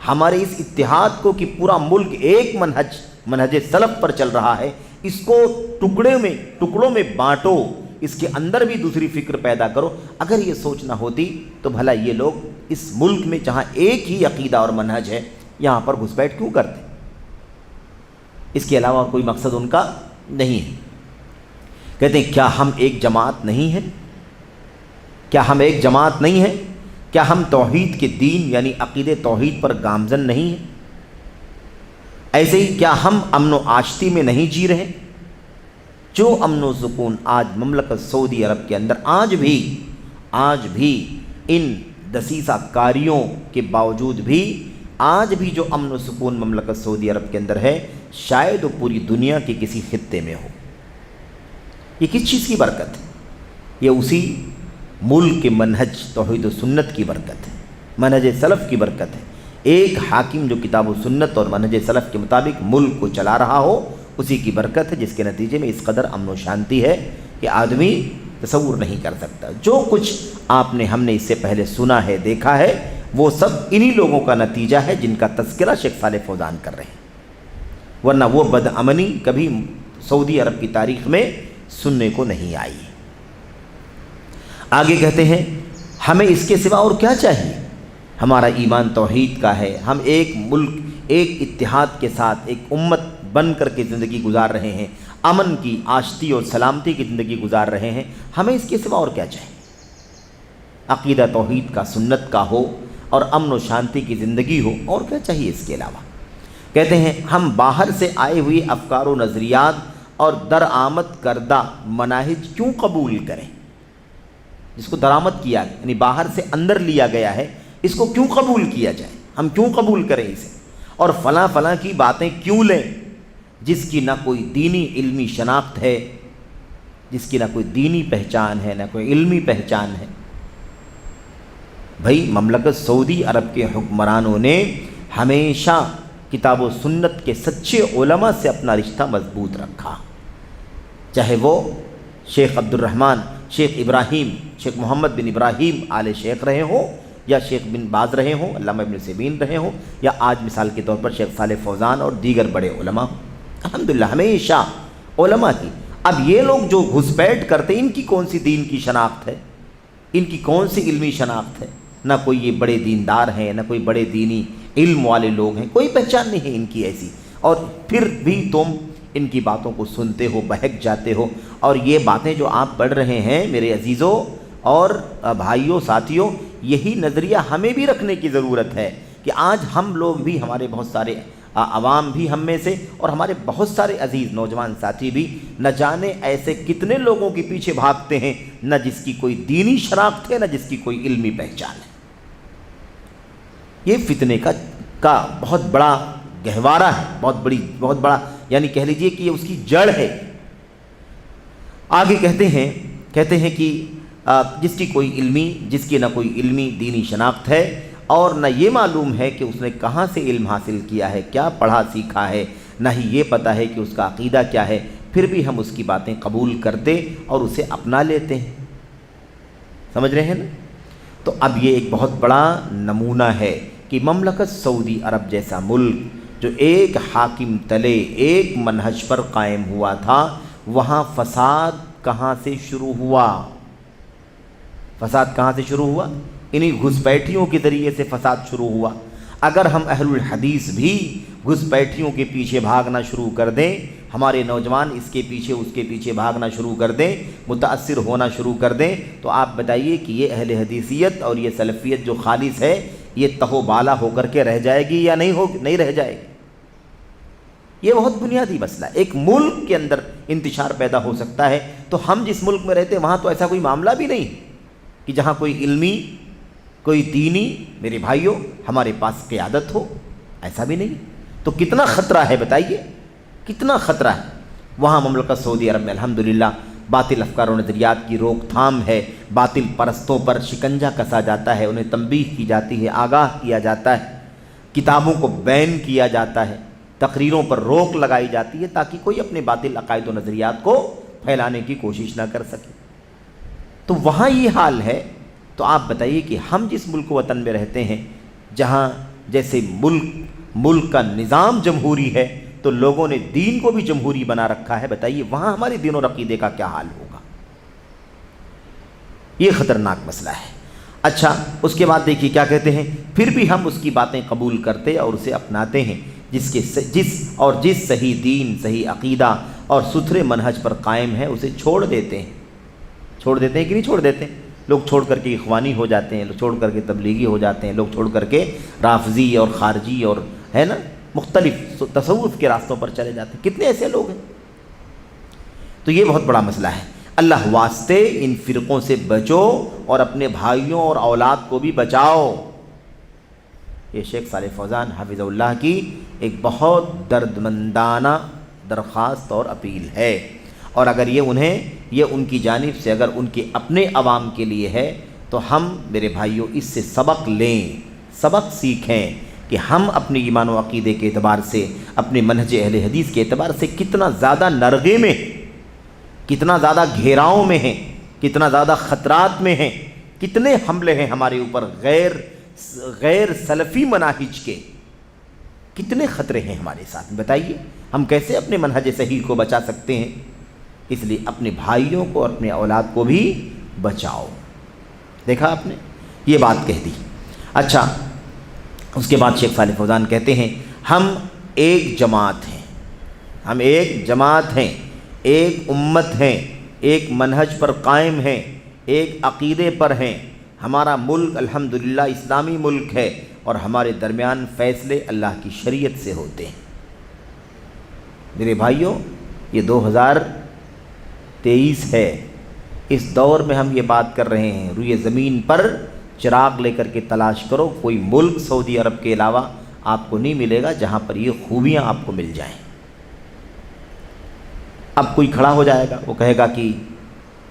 ہمارے اس اتحاد کو کہ پورا ملک ایک منہج سلف پر چل رہا ہے، اس کو ٹکڑوں میں بانٹو، اس کے اندر بھی دوسری فکر پیدا کرو۔ اگر یہ سوچ نہ ہوتی تو بھلا یہ لوگ اس ملک میں جہاں ایک ہی عقیدہ اور منہج ہے یہاں پر گھسپیٹ کیوں کرتے؟ اس کے علاوہ کوئی مقصد ان کا نہیں ہے۔ کہتے ہیں کیا ہم ایک جماعت نہیں ہیں؟ کیا ہم ایک جماعت نہیں ہیں؟ کیا ہم توحید کے دین یعنی عقید توحید پر گامزن نہیں ہیں؟ ایسے ہی کیا ہم امن و آشتی میں نہیں جی رہے؟ جو امن و سکون آج مملکت سعودی عرب کے اندر آج بھی ان دسیسہ کاریوں کے باوجود بھی آج بھی جو امن و سکون مملکت سعودی عرب کے اندر ہے، شاید وہ پوری دنیا کے کسی خطے میں ہو۔ یہ کس چیز کی برکت ہے؟ یہ اسی ملک کے منہج توحید و سنت کی برکت ہے، منہج سلف کی برکت ہے۔ ایک حاکم جو کتاب و سنت اور منہج سلف کے مطابق ملک کو چلا رہا ہو، اسی کی برکت ہے، جس کے نتیجے میں اس قدر امن و شانتی ہے کہ آدمی تصور نہیں کر سکتا۔ جو کچھ آپ نے ہم نے اس سے پہلے سنا ہے، دیکھا ہے، وہ سب انہی لوگوں کا نتیجہ ہے جن کا تذکرہ شیخ صالح فوزان کر رہے ہیں، ورنہ وہ بدامنی کبھی سعودی عرب کی تاریخ میں سننے کو نہیں آئی۔ آگے کہتے ہیں ہمیں اس کے سوا اور کیا چاہیے؟ ہمارا ایمان توحید کا ہے، ہم ایک ملک، ایک اتحاد کے ساتھ ایک امت بن کر کے زندگی گزار رہے ہیں، امن کی، آشتی اور سلامتی کی زندگی گزار رہے ہیں، ہمیں اس کے سوا اور کیا چاہیے؟ عقیدہ توحید کا، سنت کا ہو اور امن و شانتی کی زندگی ہو، اور کیا چاہیے اس کے علاوہ؟ کہتے ہیں ہم باہر سے آئے ہوئے افکار و نظریات اور درآمد کردہ مناہج کیوں قبول کریں؟ جس کو درآمد کیا گیا یعنی باہر سے اندر لیا گیا ہے، اس کو کیوں قبول کیا جائے؟ ہم کیوں قبول کریں اسے؟ اور فلاں کی باتیں کیوں لیں جس کی نہ کوئی دینی علمی شناخت ہے، جس کی نہ کوئی دینی پہچان ہے، نہ کوئی علمی پہچان ہے؟ بھائی مملکت سعودی عرب کے حکمرانوں نے ہمیشہ کتاب و سنت کے سچے علماء سے اپنا رشتہ مضبوط رکھا، چاہے وہ شیخ عبد الرحمن، شیخ ابراہیم، شیخ محمد بن ابراہیم آل شیخ رہے ہوں، یا شیخ بن باز رہے ہوں، علامہ ابن عثیمین رہے ہوں، یا آج مثال کے طور پر شیخ صالح فوزان اور دیگر بڑے علماء ہوں، الحمدللہ ہمیشہ علماء کی۔ اب یہ لوگ جو گھسپیٹ کرتے، ان کی کون سی دین کی شناخت ہے، ان کی کون سی علمی شناخت ہے؟ نہ کوئی یہ بڑے دیندار ہیں، نہ کوئی بڑے دینی علم والے لوگ ہیں، کوئی پہچان نہیں ہے ان کی ایسی، اور پھر بھی تم ان کی باتوں کو سنتے ہو، بہک جاتے ہو۔ اور یہ باتیں جو آپ پڑھ رہے ہیں میرے عزیزوں اور بھائیوں ساتھیوں، یہی نظریہ ہمیں بھی رکھنے کی ضرورت ہے کہ آج ہم لوگ بھی، ہمارے بہت سارے عوام بھی ہم میں سے، اور ہمارے بہت سارے عزیز نوجوان ساتھی بھی، نہ جانے ایسے کتنے لوگوں کے پیچھے بھاگتے ہیں، نہ جس کی کوئی دینی شناخت ہے، نہ جس کی کوئی علمی پہچان ہے۔ یہ فتنے کا بہت بڑا گہوارہ ہے، بہت بڑا، یعنی کہہ لیجئے کہ یہ اس کی جڑ ہے۔ آگے کہتے ہیں کہ جس کی نہ کوئی علمی دینی شناخت ہے، اور نہ یہ معلوم ہے کہ اس نے کہاں سے علم حاصل کیا ہے، کیا پڑھا سیکھا ہے، نہ ہی یہ پتہ ہے کہ اس کا عقیدہ کیا ہے، پھر بھی ہم اس کی باتیں قبول کرتے اور اسے اپنا لیتے ہیں۔ سمجھ رہے ہیں نا؟ تو اب یہ ایک بہت بڑا نمونہ ہے کہ مملکت سعودی عرب جیسا ملک جو ایک حاکم تلے ایک منہج پر قائم ہوا تھا، وہاں فساد کہاں سے شروع ہوا؟ فساد کہاں سے شروع ہوا؟ انہی گھسپیٹھیوں کے ذریعے سے فساد شروع ہوا۔ اگر ہم اہل الحدیث بھی گھسپیٹھیوں کے پیچھے بھاگنا شروع کر دیں، ہمارے نوجوان اس کے پیچھے بھاگنا شروع کر دیں، متاثر ہونا شروع کر دیں، تو آپ بتائیے کہ یہ اہل حدیثیت اور یہ سلفیت جو خالص ہے، یہ تہو بالا ہو کر کے رہ جائے گی یا نہیں رہ جائے گی؟ یہ بہت بنیادی مسئلہ ہے۔ ایک ملک کے اندر انتشار پیدا ہو سکتا ہے، تو ہم جس ملک میں رہتے ہیں وہاں تو ایسا کوئی معاملہ بھی نہیں کہ جہاں کوئی علمی، کوئی دینی، میرے بھائیوں، ہمارے پاس قیادت ہو، ایسا بھی نہیں۔ تو کتنا خطرہ ہے بتائیے، کتنا خطرہ ہے۔ وہاں مملکت سعودی عرب میں الحمدللہ باطل افکار و نظریات کی روک تھام ہے، باطل پرستوں پر شکنجہ کسا جاتا ہے، انہیں تنبیہ کی جاتی ہے، آگاہ کیا جاتا ہے، کتابوں کو بین کیا جاتا ہے، تقریروں پر روک لگائی جاتی ہے تاکہ کوئی اپنے باطل عقائد و نظریات کو پھیلانے کی کوشش نہ کر سکے۔ تو وہاں یہ حال ہے، تو آپ بتائیے کہ ہم جس ملک و وطن میں رہتے ہیں، جہاں جیسے ملک کا نظام جمہوری ہے، تو لوگوں نے دین کو بھی جمہوری بنا رکھا ہے، بتائیے وہاں ہمارے دین اور عقیدے کا کیا حال ہوگا؟ یہ خطرناک مسئلہ ہے۔ اچھا، اس کے بعد دیکھیے کیا کہتے ہیں، پھر بھی ہم اس کی باتیں قبول کرتے اور اسے اپناتے ہیں، جس صحیح دین، صحیح عقیدہ اور ستھرے منہج پر قائم ہے، اسے چھوڑ دیتے ہیں کہ نہیں چھوڑ دیتے؟ لوگ چھوڑ کر کے اخوانی ہو جاتے ہیں، لوگ چھوڑ کر کے تبلیغی ہو جاتے ہیں، لوگ چھوڑ کر کے رافضی اور خارجی اور ہے نا مختلف تصوف کے راستوں پر چلے جاتے ہیں۔ کتنے ایسے لوگ ہیں؟ تو یہ بہت بڑا مسئلہ ہے۔ اللہ واسطے ان فرقوں سے بچو اور اپنے بھائیوں اور اولاد کو بھی بچاؤ۔ یہ شیخ صالح فوزان حفظہ اللہ کی ایک بہت دردمندانہ درخواست اور اپیل ہے، اور اگر یہ ان کی جانب سے اگر ان کے اپنے عوام کے لیے ہے، تو ہم میرے بھائیوں اس سے سبق لیں، سبق سیکھیں کہ ہم اپنے ایمان و عقیدے کے اعتبار سے، اپنے منہج اہل حدیث کے اعتبار سے کتنا زیادہ نرغے میں، کتنا زیادہ گھیراؤں میں ہیں، کتنا زیادہ خطرات میں ہیں، کتنے حملے ہیں ہمارے اوپر غیر سلفی مناہج کے، کتنے خطرے ہیں ہمارے ساتھ، بتائیے ہم کیسے اپنے منہج صحیح کو بچا سکتے ہیں؟ اس لیے اپنے بھائیوں کو اور اپنے اولاد کو بھی بچاؤ۔ دیکھا آپ نے، یہ بات کہہ دی۔ اچھا، اس کے بعد شیخ صالح فوزان کہتے ہیں، ہم ایک جماعت ہیں، ایک امت ہیں، ایک منہج پر قائم ہیں، ایک عقیدے پر ہیں، ہمارا ملک الحمدللہ اسلامی ملک ہے، اور ہمارے درمیان فیصلے اللہ کی شریعت سے ہوتے ہیں۔ میرے بھائیوں، یہ 2023 ہے، اس دور میں ہم یہ بات کر رہے ہیں۔ روئے زمین پر چراغ لے کر کے تلاش کرو، کوئی ملک سعودی عرب کے علاوہ آپ کو نہیں ملے گا جہاں پر یہ خوبیاں آپ کو مل جائیں۔ اب کوئی کھڑا ہو جائے گا، وہ کہے گا کہ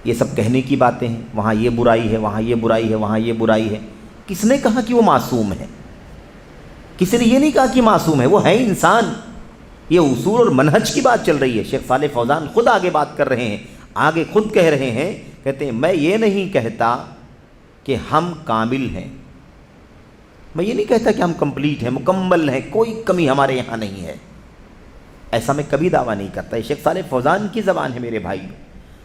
یہ سب کہنے کی باتیں ہیں، وہاں یہ برائی ہے، وہاں یہ برائی ہے، وہاں یہ برائی ہے۔ کس نے کہا کہ وہ معصوم ہے؟ کسی نے یہ نہیں کہا کہ معصوم ہے، وہ ہے انسان۔ یہ اصول اور منہج کی بات چل رہی ہے۔ شیخ صالح فوزان خود آگے بات کر رہے ہیں، آگے خود کہہ رہے ہیں، کہتے ہیں میں یہ نہیں کہتا کہ ہم کامل ہیں، میں یہ نہیں کہتا کہ ہم کمپلیٹ ہیں، مکمل ہیں، کوئی کمی ہمارے یہاں نہیں ہے، ایسا میں کبھی دعویٰ نہیں کرتا۔ یہ شیخ صالح فوزان کی زبان ہے میرے بھائی،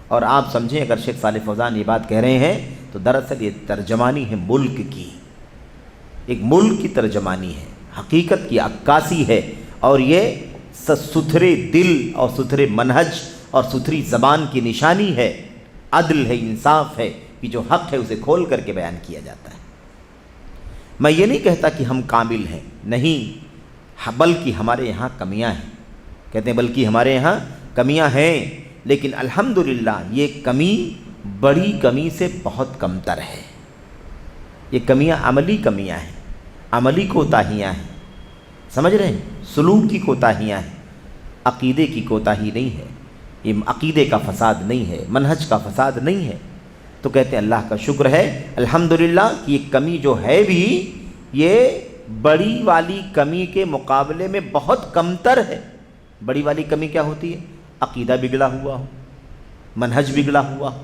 اور آپ سمجھیں اگر شیخ صالح فوزان یہ بات کہہ رہے ہیں تو دراصل یہ ترجمانی ہے ملک کی، ایک ملک کی ترجمانی ہے، حقیقت کی عکاسی ہے، اور یہ ستھرے دل اور ستھرے منہج اور ستھری زبان کی نشانی ہے، عدل ہے، انصاف ہے کہ جو حق ہے اسے کھول کر کے بیان کیا جاتا ہے۔ میں یہ نہیں کہتا کہ ہم کامل ہیں، نہیں، بلکہ ہمارے یہاں کمیاں ہیں، کہتے ہیں بلکہ ہمارے یہاں کمیاں ہیں، لیکن الحمدللہ یہ کمی بڑی کمی سے بہت کمتر ہے۔ یہ کمیاں عملی کمیاں ہیں، عملی کوتاہیاں ہیں، سمجھ رہے ہیں، سلوک کی کوتاہیاں ہیں، عقیدے کی کوتاہی نہیں ہے، یہ عقیدے کا فساد نہیں ہے، منہج کا فساد نہیں ہے۔ تو کہتے ہیں اللہ کا شکر ہے الحمدللہ کہ یہ کمی جو ہے بھی یہ بڑی والی کمی کے مقابلے میں بہت کمتر ہے۔ بڑی والی کمی کیا ہوتی ہے؟ عقیدہ بگڑا ہوا ہو، منہج بگڑا ہوا ہو،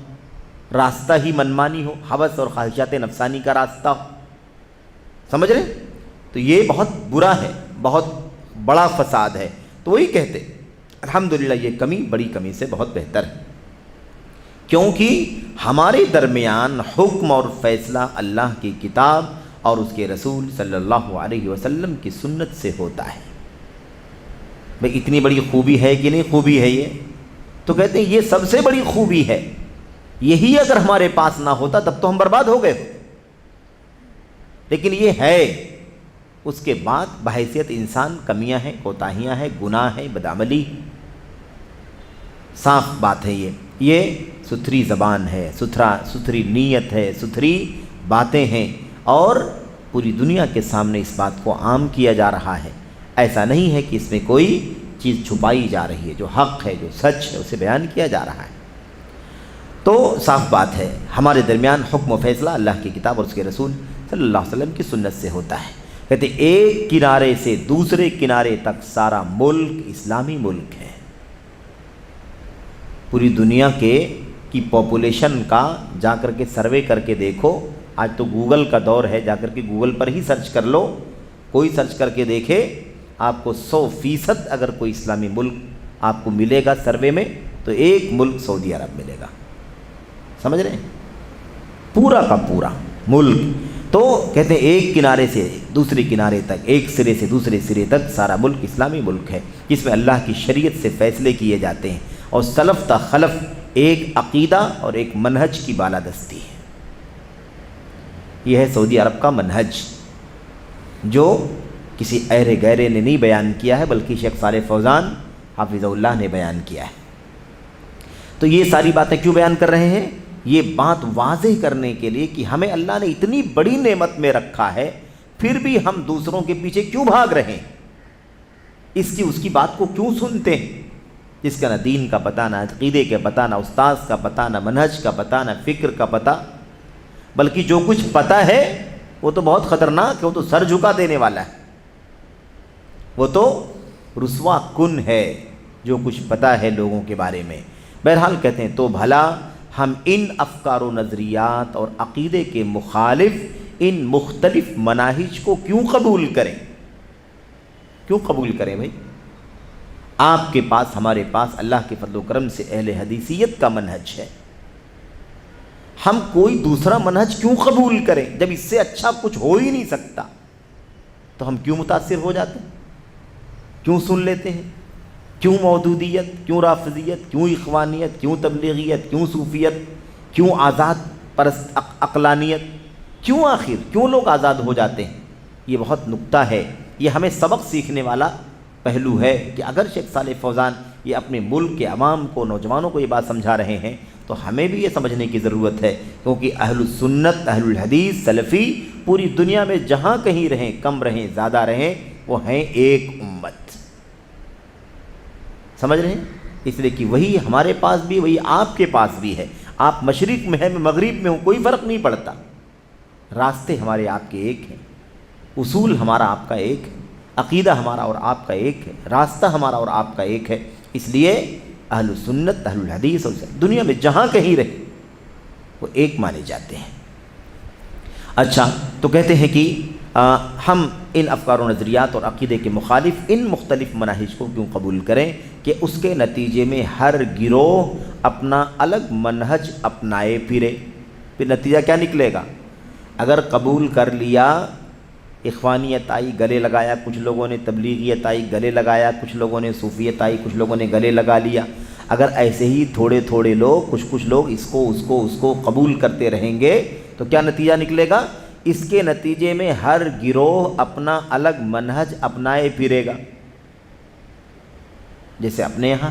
راستہ ہی منمانی ہو، ہوس اور خواہشات نفسانی کا راستہ ہو، سمجھ رہے ہیں؟ تو یہ بہت برا ہے، بہت بڑا فساد ہے۔ تو وہی کہتے الحمدللہ یہ کمی بڑی کمی سے بہت بہتر ہے، کیونکہ ہمارے درمیان حکم اور فیصلہ اللہ کی کتاب اور اس کے رسول صلی اللہ علیہ وسلم کی سنت سے ہوتا ہے۔ بھئی اتنی بڑی خوبی ہے کہ نہیں خوبی ہے یہ؟ تو کہتے ہیں یہ سب سے بڑی خوبی ہے، یہی اگر ہمارے پاس نہ ہوتا تب تو ہم برباد ہو گئے ہوتے، لیکن یہ ہے۔ اس کے بعد بحیثیت انسان کمیاں ہیں، کوتاہیاں ہیں، گناہ ہیں، بدعملی، صاف بات ہے۔ یہ ستھری زبان ہے، ستھری نیت ہے، ستھری باتیں ہیں، اور پوری دنیا کے سامنے اس بات کو عام کیا جا رہا ہے۔ ایسا نہیں ہے کہ اس میں کوئی چیز چھپائی جا رہی ہے، جو حق ہے، جو سچ ہے، اسے بیان کیا جا رہا ہے۔ تو صاف بات ہے ہمارے درمیان حکم و فیصلہ اللہ کی کتاب اور اس کے رسول صلی اللہ علیہ وسلم کی سنت سے ہوتا ہے۔ کہتے ایک کنارے سے دوسرے کنارے تک سارا ملک اسلامی ملک ہے۔ پوری دنیا کی پاپولیشن کا جا کر کے سروے کر کے دیکھو، آج تو گوگل کا دور ہے، جا کر کے گوگل پر ہی سرچ کر لو، کوئی سرچ کر کے دیکھے، آپ کو 100% اگر کوئی اسلامی ملک آپ کو ملے گا سروے میں تو ایک ملک سعودی عرب ملے گا، سمجھ رہے ہیں؟ پورا کا پورا ملک۔ تو کہتے ہیں ایک کنارے سے دوسرے کنارے تک، ایک سرے سے دوسرے سرے تک سارا ملک اسلامی ملک ہے، جس میں اللہ کی شریعت سے فیصلے کیے جاتے ہیں، اور سلف تا خلف ایک عقیدہ اور ایک منہج کی بالادستی ہے۔ یہ ہے سعودی عرب کا منہج، جو کسی ایرے گیرے نے نہیں بیان کیا ہے، بلکہ شیخ صالح فوزان حافظہ اللہ نے بیان کیا ہے۔ تو یہ ساری باتیں کیوں بیان کر رہے ہیں؟ یہ بات واضح کرنے کے لیے کہ ہمیں اللہ نے اتنی بڑی نعمت میں رکھا ہے، پھر بھی ہم دوسروں کے پیچھے کیوں بھاگ رہے ہیں، اس کی بات کو کیوں سنتے ہیں، جس کا نہ دین کا پتہ، نہ عقیدے کا پتہ، نہ استاذ کا پتہ، نہ منہج کا پتہ، نہ فکر کا پتہ، بلکہ جو کچھ پتہ ہے وہ تو بہت خطرناک ہے، وہ تو سر جھکا دینے والا ہے، وہ تو رسوا کن ہے جو کچھ پتہ ہے لوگوں کے بارے میں۔ بہرحال کہتے ہیں تو بھلا ہم ان افکار و نظریات اور عقیدے کے مخالف ان مختلف مناہج کو کیوں قبول کریں؟ کیوں قبول کریں بھائی؟ آپ کے پاس، ہمارے پاس اللہ کے فضل و کرم سے اہل حدیثیت کا منہج ہے، ہم کوئی دوسرا منہج کیوں قبول کریں؟ جب اس سے اچھا کچھ ہو ہی نہیں سکتا تو ہم کیوں متاثر ہو جاتے ہیں، کیوں سن لیتے ہیں؟ کیوں مودودیت، کیوں رافضیت، کیوں اخوانیت، کیوں تبلیغیت، کیوں صوفیت، کیوں آزاد پرست عقلانیت، کیوں آخر کیوں لوگ آزاد ہو جاتے ہیں؟ یہ بہت نکتہ ہے، یہ ہمیں سبق سیکھنے والا پہلو ہے کہ اگر شیخ صالح فوزان یہ اپنے ملک کے عوام کو، نوجوانوں کو یہ بات سمجھا رہے ہیں تو ہمیں بھی یہ سمجھنے کی ضرورت ہے، کیونکہ اہل السنت، اہل الحدیث، سلفی پوری دنیا میں جہاں کہیں رہیں، کم رہیں، زیادہ رہیں، وہ ہیں ایک امت، سمجھ رہے ہیں؟ اس لیے کہ وہی ہمارے پاس بھی، وہی آپ کے پاس بھی ہے، آپ مشرق میں ہیں، میں مغرب میں ہوں، کوئی فرق نہیں پڑتا، راستے ہمارے آپ کے ایک ہیں، اصول ہمارا آپ کا ایک ہے، عقیدہ ہمارا اور آپ کا ایک ہے، راستہ ہمارا اور آپ کا ایک ہے۔ اس لیے اہل سنت، اہل الحدیث اور دنیا میں جہاں کہیں رہے وہ ایک مانے جاتے ہیں۔ اچھا، تو کہتے ہیں کہ ہم ان افکار و نظریات اور عقیدے کے مخالف ان مختلف مناہج کو کیوں قبول کریں کہ اس کے نتیجے میں ہر گروہ اپنا الگ منہج اپنائے پھرے؟ پھر نتیجہ کیا نکلے گا؟ اگر قبول کر لیا، اخوانیت آئی گلے لگایا کچھ لوگوں نے، تبلیغیت آئی گلے لگایا کچھ لوگوں نے، صوفیت آئی کچھ لوگوں نے گلے لگا لیا، اگر ایسے ہی تھوڑے تھوڑے لوگ کچھ لوگ اس کو قبول کرتے رہیں گے تو کیا نتیجہ نکلے گا؟ اس کے نتیجے میں ہر گروہ اپنا الگ منہج اپنائے پھرے گا۔ جیسے اپنے یہاں،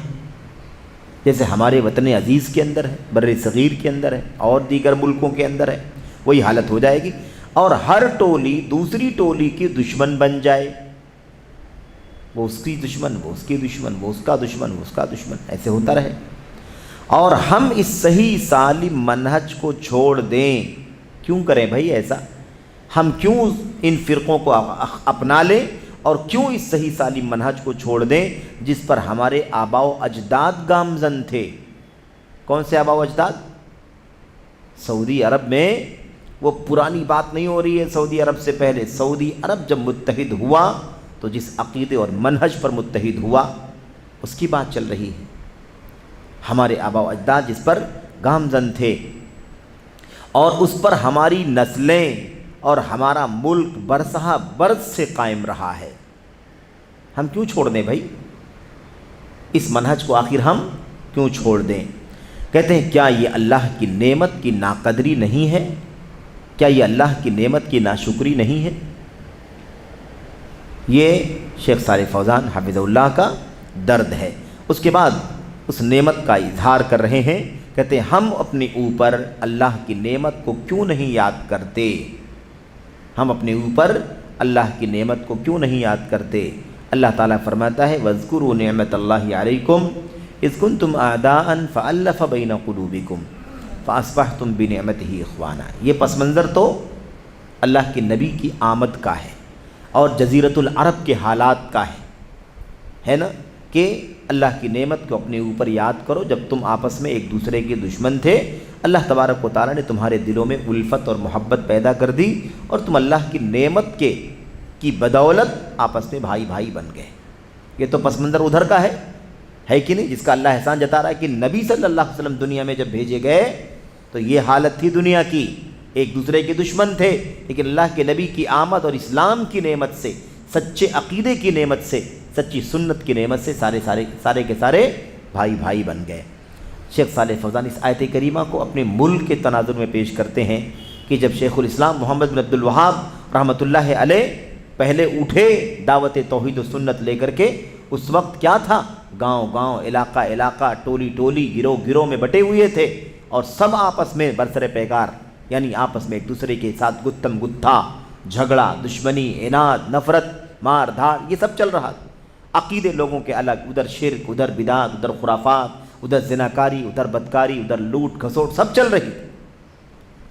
جیسے ہمارے وطن عزیز کے اندر ہے، بر صغیر کے اندر ہے، اور دیگر ملکوں کے اندر ہے، وہی حالت ہو جائے گی، اور ہر ٹولی دوسری ٹولی کی دشمن بن جائے، وہ اس کی دشمن، وہ اس کی دشمن، وہ اس کا دشمن، وہ اس کا دشمن، ایسے ہوتا رہے۔ اور ہم اس صحیح سالم منہج کو چھوڑ دیں، کیوں کریں بھائی ایسا؟ ہم کیوں ان فرقوں کو اپنا لیں اور کیوں اس صحیح سالم منہج کو چھوڑ دیں جس پر ہمارے آباء و اجداد گامزن تھے؟ کون سے آباء و اجداد؟ سعودی عرب میں، وہ پرانی بات نہیں ہو رہی ہے، سعودی عرب سے پہلے سعودی عرب جب متحد ہوا تو جس عقیدے اور منہج پر متحد ہوا اس کی بات چل رہی ہے۔ ہمارے آباء و اجداد جس پر گامزن تھے اور اس پر ہماری نسلیں اور ہمارا ملک برسہ برس سے قائم رہا ہے، ہم کیوں چھوڑ دیں بھائی؟ اس منہج کو آخر ہم کیوں چھوڑ دیں؟ کہتے ہیں کیا یہ اللہ کی نعمت کی ناقدری نہیں ہے؟ کیا یہ اللہ کی نعمت کی ناشکری نہیں ہے؟ یہ شیخ صالح فوزان حفظہ اللہ کا درد ہے۔ اس کے بعد اس نعمت کا اظہار کر رہے ہیں، کہتے ہیں ہم اپنے اوپر اللہ کی نعمت کو کیوں نہیں یاد کرتے؟ ہم اپنے اوپر اللہ کی نعمت کو کیوں نہیں یاد کرتے؟ اللہ تعالیٰ فرماتا ہے وَاذْكُرُوا نِعْمَةَ اللَّهِ عَلَيْكُمْ إِذْ كُنْتُمْ أَعْدَاءً فَأَلَّفَ بَيْنَ قُلُوبِكُمْ فَأَصْبَحْتُمْ بِنِعْمَتِهِ إِخْوَانًا۔ یہ پس منظر تو اللہ کے نبی کی آمد کا ہے اور جزیرۃ العرب کے حالات کا ہے نا، کہ اللہ کی نعمت کو اپنے اوپر یاد کرو جب تم آپس میں ایک دوسرے کے دشمن تھے، اللہ تبارک و تعالیٰ نے تمہارے دلوں میں الفت اور محبت پیدا کر دی اور تم اللہ کی نعمت کی بدولت آپس میں بھائی بھائی بن گئے۔ یہ تو پس منظر ادھر کا ہے کہ نہیں، جس کا اللہ احسان جتا رہا ہے کہ نبی صلی اللہ علیہ وسلم دنیا میں جب بھیجے گئے تو یہ حالت تھی دنیا کی، ایک دوسرے کے دشمن تھے، لیکن اللہ کے نبی کی آمد اور اسلام کی نعمت سے، سچے عقیدے کی نعمت سے، سچی سنت کی نعمت سے سارے کے سارے بھائی بھائی بن گئے۔ شیخ صالح فوزان اس آیت کریمہ کو اپنے ملک کے تناظر میں پیش کرتے ہیں کہ جب شیخ الاسلام محمد بن عبد الوہاب رحمۃ اللہ علیہ پہلے اٹھے دعوت توحید و سنت لے کر کے، اس وقت کیا تھا؟ گاؤں گاؤں، علاقہ علاقہ، ٹولی ٹولی، گروہ گروہ میں بٹے ہوئے تھے اور سب آپس میں برسر پیکار، یعنی آپس میں ایک دوسرے کے ساتھ گتم گتھا، جھگڑا، دشمنی، عناد، نفرت، مار دھاڑ، یہ سب چل رہا تھا۔ عقیدے لوگوں کے الگ، ادھر شرک، ادھر بدعت، ادھر خرافات، ادھر زناکاری، ادھر بدکاری، ادھر لوٹ کھسوٹ، سب چل رہی۔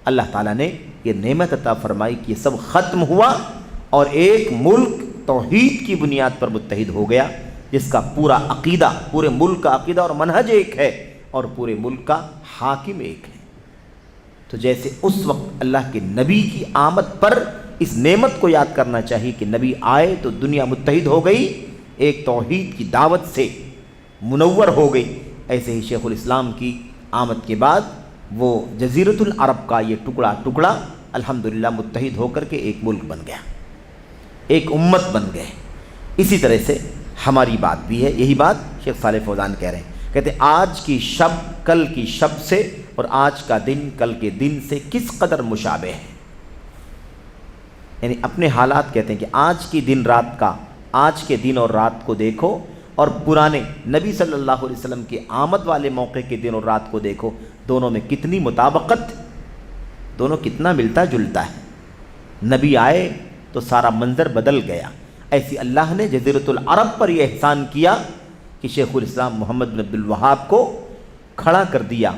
اللہ تعالیٰ نے یہ نعمت عطا فرمائی کہ یہ سب ختم ہوا اور ایک ملک توحید کی بنیاد پر متحد ہو گیا، جس کا پورا عقیدہ، پورے ملک کا عقیدہ اور منہج ایک ہے اور پورے ملک کا حاکم ایک ہے۔ تو جیسے اس وقت اللہ کے نبی کی آمد پر اس نعمت کو یاد کرنا چاہیے کہ نبی آئے تو دنیا متحد ہو گئی، ایک توحید کی دعوت سے منور ہو گئی، ایسے ہی شیخ الاسلام کی آمد کے بعد وہ جزیرۃ العرب کا یہ ٹکڑا الحمدللہ متحد ہو کر کے ایک ملک بن گیا، ایک امت بن گئے۔ اسی طرح سے ہماری بات بھی ہے، یہی بات شیخ صالح فوزان کہہ رہے ہیں، کہتے ہیں آج کی شب کل کی شب سے اور آج کا دن کل کے دن سے کس قدر مشابہ ہے، یعنی اپنے حالات کہتے ہیں کہ آج کی دن رات کا، آج کے دن اور رات کو دیکھو اور پرانے نبی صلی اللہ علیہ وسلم کے آمد والے موقع کے دن اور رات کو دیکھو، دونوں میں کتنی مطابقت، دونوں کتنا ملتا جلتا ہے۔ نبی آئے تو سارا منظر بدل گیا، ایسی اللہ نے جزیرۃ العرب پر یہ احسان کیا کہ شیخ الاسلام محمد بن عبد الوہاب کو کھڑا کر دیا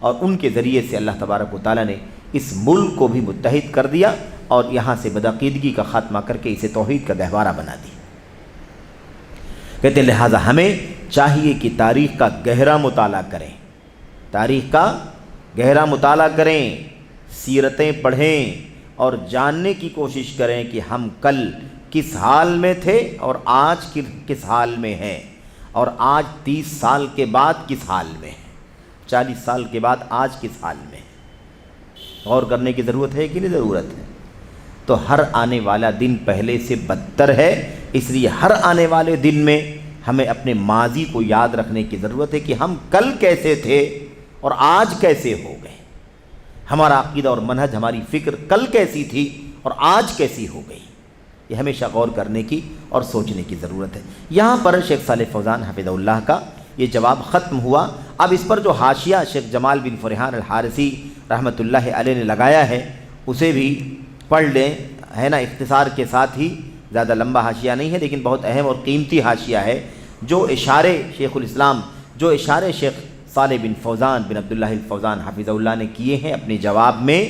اور ان کے ذریعے سے اللہ تبارک و تعالیٰ نے اس ملک کو بھی متحد کر دیا اور یہاں سے بدعقیدگی کا خاتمہ کر کے اسے توحید کا گہوارہ بنا دیا۔ کہتے ہیں لہٰذا ہمیں چاہیے کہ تاریخ کا گہرا مطالعہ کریں، تاریخ کا گہرا مطالعہ کریں، سیرتیں پڑھیں، اور جاننے کی کوشش کریں کہ ہم کل کس حال میں تھے اور آج کس حال میں ہیں، اور آج 30 سال کے بعد کس حال میں ہیں، 40 سال کے بعد آج کس حال میں ہیں۔ غور کرنے کی ضرورت ہے کہ نہیں ضرورت ہے؟ تو ہر آنے والا دن پہلے سے بدتر ہے، اس لیے ہر آنے والے دن میں ہمیں اپنے ماضی کو یاد رکھنے کی ضرورت ہے کہ ہم کل کیسے تھے اور آج کیسے ہو گئے۔ ہمارا عقیدہ اور منہج، ہماری فکر کل کیسی تھی اور آج کیسی ہو گئی، یہ ہمیشہ غور کرنے کی اور سوچنے کی ضرورت ہے۔ یہاں پر شیخ صالح فوزان حفظہ اللہ کا یہ جواب ختم ہوا۔ اب اس پر جو حاشیہ شیخ جمال بن فرحان الحارثی رحمۃ اللہ علیہ نے لگایا ہے اسے بھی پڑھ لیں، ہے نا، اختصار کے ساتھ ہی، زیادہ لمبا حاشیہ نہیں ہے لیکن بہت اہم اور قیمتی حاشیہ ہے، جو اشارے شیخ الاسلام، جو اشارے شیخ صالح بن فوزان بن عبداللہ الفوزان حفظہ اللہ نے کیے ہیں اپنے جواب میں،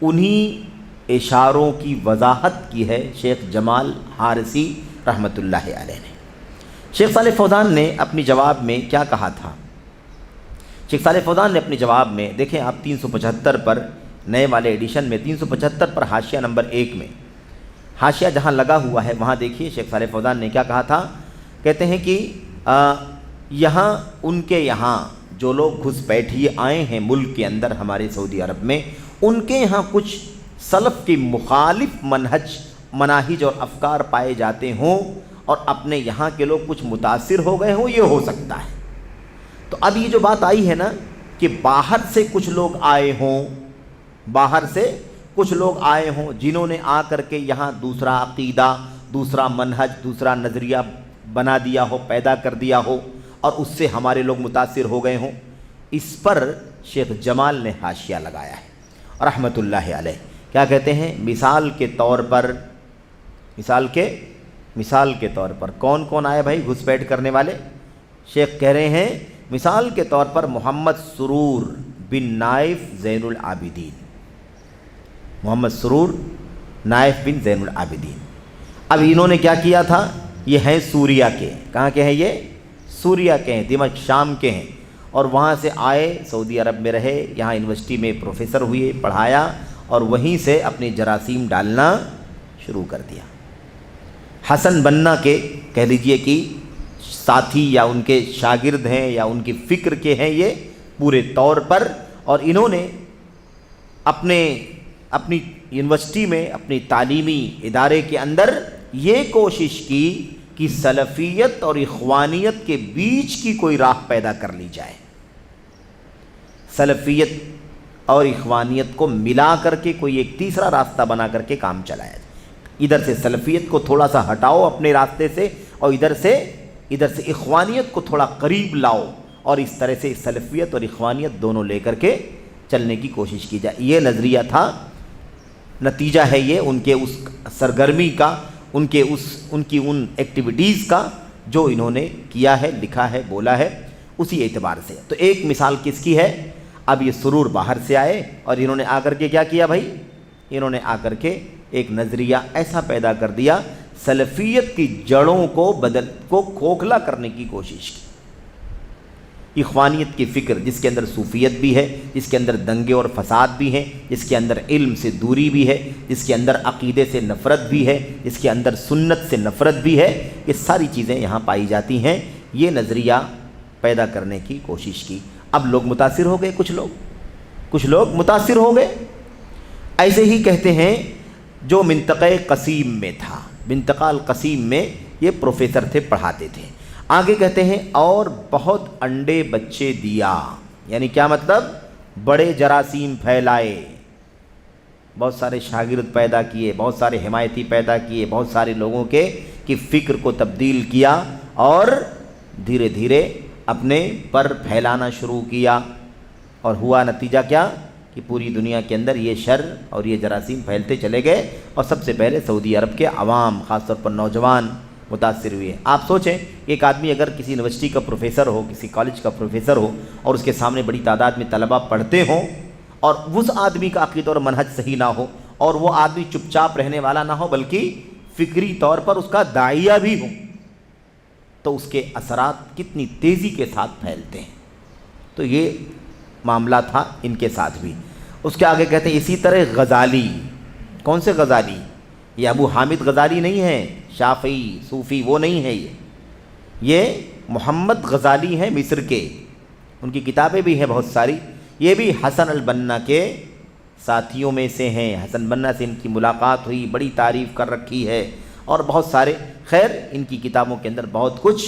انہی اشاروں کی وضاحت کی ہے شیخ جمال حارثی رحمۃ اللہ علیہ نے۔ شیخ صالح فوزان نے اپنی جواب میں کیا کہا تھا؟ شیخ صالح فوزان نے اپنے جواب میں، دیکھیں آپ 375 پر، نئے والے ایڈیشن میں 375 پر حاشیہ نمبر 1 میں، حاشیہ جہاں لگا ہوا ہے وہاں دیکھیے شیخ صالح فوزان نے کیا کہا تھا۔ کہتے ہیں کہ یہاں ان کے یہاں جو لوگ گھس بیٹھیے آئے ہیں ملک کے اندر، ہمارے سعودی عرب میں، ان کے یہاں کچھ سلف کی مخالف مناہج اور افکار پائے جاتے ہوں اور اپنے یہاں کے لوگ کچھ متاثر ہو گئے ہوں، یہ ہو سکتا ہے۔ تو اب یہ جو بات آئی ہے نا کہ باہر سے کچھ لوگ آئے ہوں، باہر سے کچھ لوگ آئے ہوں جنہوں نے آ کر کے یہاں دوسرا عقیدہ، دوسرا منہج، دوسرا نظریہ بنا دیا ہو، پیدا کر دیا ہو، اور اس سے ہمارے لوگ متاثر ہو گئے ہوں، اس پر شیخ جمال نے حاشیہ لگایا ہے رحمۃ اللہ علیہ۔ کیا کہتے ہیں؟ مثال کے طور پر کون کون آئے بھائی گھس بیٹھ کرنے والے؟ شیخ کہہ رہے ہیں مثال کے طور پر محمد سرور بن نائف زین العابدین، محمد سرور نائف بن زین العابدین۔ اب انہوں نے کیا کیا تھا؟ یہ ہیں سوریہ کے، کہاں کے ہیں یہ؟ سوریہ کے ہیں، دمشق شام کے ہیں، اور وہاں سے آئے، سعودی عرب میں رہے، یہاں یونیورسٹی میں پروفیسر ہوئے، پڑھایا، اور وہیں سے اپنی جراثیم ڈالنا شروع کر دیا۔ حسن بننا کے کہہ لیجئے کہ ساتھی یا ان کے شاگرد ہیں یا ان کی فکر کے ہیں یہ پورے طور پر، اور انہوں نے اپنی یونیورسٹی میں، اپنی تعلیمی ادارے کے اندر یہ کوشش کی کہ سلفیت اور اخوانیت کے بیچ کی کوئی راہ پیدا کر لی جائے، سلفیت اور اخوانیت کو ملا کر کے کوئی ایک تیسرا راستہ بنا کر کے کام چلایا جائے۔ ادھر سے سلفیت کو تھوڑا سا ہٹاؤ اپنے راستے سے، اور ادھر سے اخوانیت کو تھوڑا قریب لاؤ، اور اس طرح سے سلفیت اور اخوانیت دونوں لے کر کے چلنے کی کوشش کی جائے۔ یہ نظریہ تھا، نتیجہ ہے یہ ان کے اس سرگرمی کا، ان کی ان ایکٹیویٹیز کا جو انہوں نے کیا ہے، لکھا ہے، بولا ہے، اسی اعتبار سے۔ تو ایک مثال کس کی ہے؟ اب یہ سرور باہر سے آئے اور انہوں نے آ کر کے کیا کیا بھائی؟ انہوں نے آ کر کے ایک نظریہ ایسا پیدا کر دیا، سلفیت کی جڑوں کو کھوکھلا کرنے کی کوشش کی۔ اخوانیت کی فکر جس کے اندر صوفیت بھی ہے، جس کے اندر دنگے اور فساد بھی ہیں، جس کے اندر علم سے دوری بھی ہے، جس کے اندر عقیدے سے نفرت بھی ہے، جس کے اندر سنت سے نفرت بھی ہے، یہ ساری چیزیں یہاں پائی جاتی ہیں۔ یہ نظریہ پیدا کرنے کی کوشش کی۔ اب لوگ متاثر ہو گئے، کچھ لوگ متاثر ہو گئے۔ ایسے ہی کہتے ہیں جو منطقہ قسیم میں تھا، منطقہ القسیم میں یہ پروفیسر تھے، پڑھاتے تھے۔ آگے کہتے ہیں اور بہت انڈے بچے دیا، یعنی کیا مطلب؟ بڑے جراثیم پھیلائے، بہت سارے شاگرد پیدا کیے، بہت سارے حمایتی پیدا کیے، بہت سارے لوگوں کی فکر کو تبدیل کیا، اور دھیرے دھیرے اپنے پر پھیلانا شروع کیا، اور ہوا نتیجہ کیا کہ پوری دنیا کے اندر یہ شر اور یہ جراثیم پھیلتے چلے گئے، اور سب سے پہلے سعودی عرب کے عوام، خاص طور پر نوجوان متاثر ہوئے۔ آپ سوچیں ایک آدمی اگر کسی یونیورسٹی کا پروفیسر ہو، کسی کالج کا پروفیسر ہو، اور اس کے سامنے بڑی تعداد میں طلبہ پڑھتے ہوں، اور اس آدمی کا عقیدہ اور منہج صحیح نہ ہو، اور وہ آدمی چپ چاپ رہنے والا نہ ہو بلکہ فکری طور پر اس کا داعیہ بھی ہو، تو اس کے اثرات کتنی تیزی کے ساتھ پھیلتے ہیں۔ تو یہ معاملہ تھا ان کے ساتھ بھی۔ اس کے آگے کہتے ہیں اسی طرح کون سے غزالی؟ یہ ابو حامد غزالی نہیں ہے، شافعی صوفی وہ نہیں ہے، یہ محمد غزالی ہیں مصر کے، ان کی کتابیں بھی ہیں بہت ساری، یہ بھی حسن البنا کے ساتھیوں میں سے ہیں، حسن بنا سے ان کی ملاقات ہوئی، بڑی تعریف کر رکھی ہے اور بہت سارے، خیر ان کی کتابوں کے اندر بہت کچھ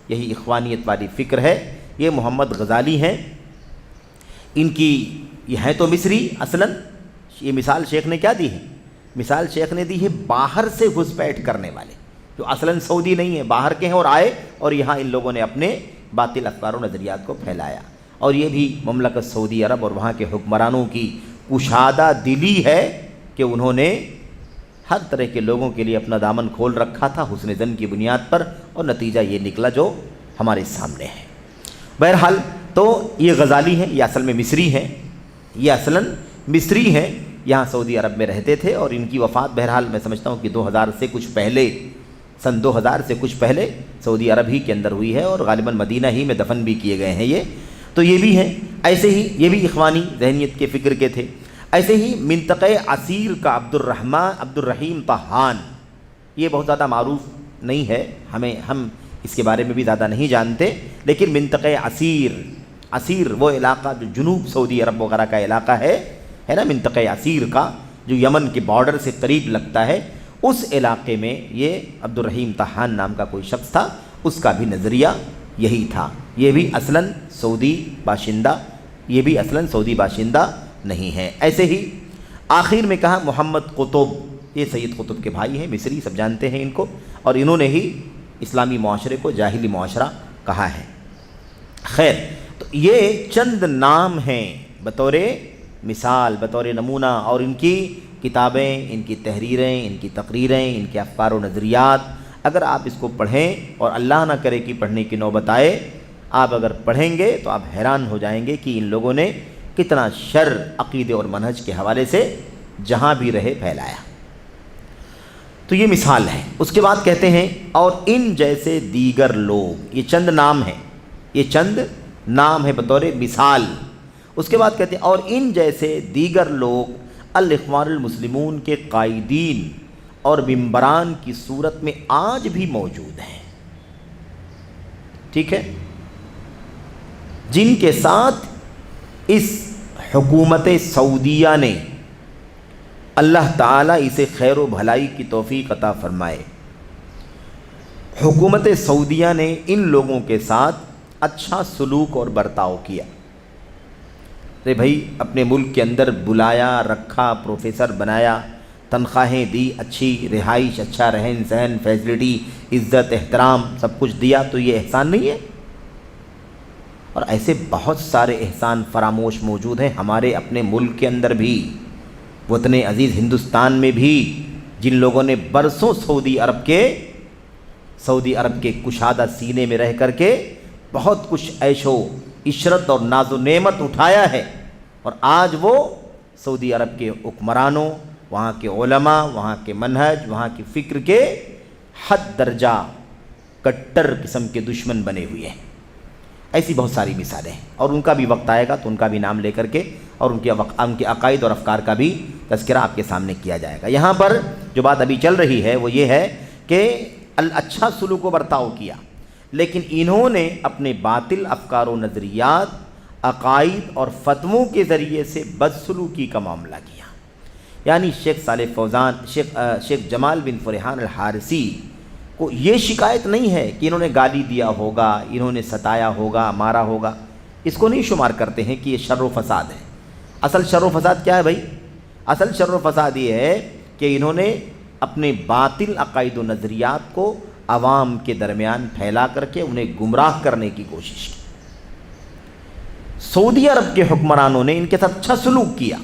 یہی اخوانیت والی فکر ہے۔ یہ محمد غزالی ہیں، ان کی یہ ہیں تو مصری اصلاً، یہ مثال شیخ نے کیا دی ہے؟ مثال شیخ نے دی ہے باہر سے گھس بیٹھ کرنے والے، جو اصلاً سعودی نہیں ہیں، باہر کے ہیں اور آئے اور یہاں ان لوگوں نے اپنے باطل افکار و نظریات کو پھیلایا، اور یہ بھی مملکت سعودی عرب اور وہاں کے حکمرانوں کی کشادہ دلی ہے کہ انہوں نے ہر طرح کے لوگوں کے لیے اپنا دامن کھول رکھا تھا حسن ظن کی بنیاد پر، اور نتیجہ یہ نکلا جو ہمارے سامنے ہے۔ بہرحال تو یہ غزالی ہیں، یہ اصل میں مصری ہیں، یہ اصلاً مصری ہیں، یہاں سعودی عرب میں رہتے تھے، اور ان کی وفات بہرحال میں سمجھتا ہوں کہ 2000 سے کچھ پہلے، سن 2000 سے کچھ پہلے سعودی عرب ہی کے اندر ہوئی ہے، اور غالباً مدینہ ہی میں دفن بھی کیے گئے ہیں یہ، تو یہ بھی ہیں۔ ایسے ہی یہ بھی اخوانی ذہنیت کے فکر کے تھے۔ ایسے ہی منطقہ عسیر کا عبد الرحیم طحان، یہ بہت زیادہ معروف نہیں ہے، ہم اس کے بارے میں بھی زیادہ نہیں جانتے، لیکن منطقہ عسیر وہ علاقہ جو جنوب سعودی عرب وغیرہ کا علاقہ ہے نا، منطقہ عسیر کا جو یمن کے بارڈر سے قریب لگتا ہے، اس علاقے میں یہ عبد الرحیم طحان نام کا کوئی شخص تھا، اس کا بھی نظریہ یہی تھا۔ یہ بھی اصلاً سعودی باشندہ نہیں ہے۔ ایسے ہی آخر میں کہا محمد قطب، یہ سید قطب کے بھائی ہیں، مصری، سب جانتے ہیں ان کو، اور انہوں نے ہی اسلامی معاشرے کو جاہلی معاشرہ کہا ہے۔ خیر، تو یہ چند نام ہیں بطور مثال، بطور نمونہ، اور ان کی کتابیں، ان کی تحریریں، ان کی تقریریں، ان کے افکار و نظریات، اگر آپ اس کو پڑھیں، اور اللہ نہ کرے کہ پڑھنے کی نوبت آئے، آپ اگر پڑھیں گے تو آپ حیران ہو جائیں گے کہ ان لوگوں نے کتنا شر عقیدے اور منہج کے حوالے سے جہاں بھی رہے پھیلایا۔ تو یہ مثال ہے۔ اس کے بعد کہتے ہیں اور ان جیسے دیگر لوگ، یہ چند نام ہیں، یہ چند نام ہے بطور مثال۔ اس کے بعد کہتے ہیں اور ان جیسے دیگر لوگ الاخوان المسلمون کے قائدین اور ممبران کی صورت میں آج بھی موجود ہیں، ٹھیک ہے، جن کے ساتھ اس حکومت سعودیہ نے، اللہ تعالیٰ اسے خیر و بھلائی کی توفیق عطا فرمائے، حکومت سعودیہ نے ان لوگوں کے ساتھ اچھا سلوک اور برتاؤ کیا۔ ارے بھائی، اپنے ملک کے اندر بلایا، رکھا، پروفیسر بنایا، تنخواہیں دی، اچھی رہائش، اچھا رہن سہن، فیسلٹی، عزت، احترام، سب کچھ دیا، تو یہ احسان نہیں ہے؟ اور ایسے بہت سارے احسان فراموش موجود ہیں ہمارے اپنے ملک کے اندر بھی، وطن عزیز ہندوستان میں بھی، جن لوگوں نے برسوں سعودی عرب کے کشادہ سینے میں رہ کر کے بہت کچھ عیش و عشرت اور ناز و نعمت اٹھایا ہے، اور آج وہ سعودی عرب کے حکمرانوں، وہاں کے علماء، وہاں کے منہج، وہاں کی فکر کے حد درجہ کٹر قسم کے دشمن بنے ہوئے ہیں۔ ایسی بہت ساری مثالیں ہیں، اور ان کا بھی وقت آئے گا تو ان کا بھی نام لے کر کے اور ان کے عقائد اور افکار کا بھی تذکرہ آپ کے سامنے کیا جائے گا۔ یہاں پر جو بات ابھی چل رہی ہے وہ یہ ہے کہ اچھا سلوک و برتاؤ کیا، لیکن انہوں نے اپنے باطل افکار و نظریات، عقائد اور فتووں کے ذریعے سے بدسلوکی کا معاملہ کیا۔ یعنی شیخ صالح فوزان، شیخ جمال بن فرحان الحارثی کو یہ شکایت نہیں ہے کہ انہوں نے گالی دیا ہوگا، انہوں نے ستایا ہوگا، مارا ہوگا، اس کو نہیں شمار کرتے ہیں کہ یہ شر و فساد ہے۔ اصل شر و فساد کیا ہے بھائی؟ اصل شر و فساد یہ ہے کہ انہوں نے اپنے باطل عقائد و نظریات کو عوام کے درمیان پھیلا کر کے انہیں گمراہ کرنے کی کوشش کی۔ سعودی عرب کے حکمرانوں نے ان کے ساتھ اچھا سلوک کیا،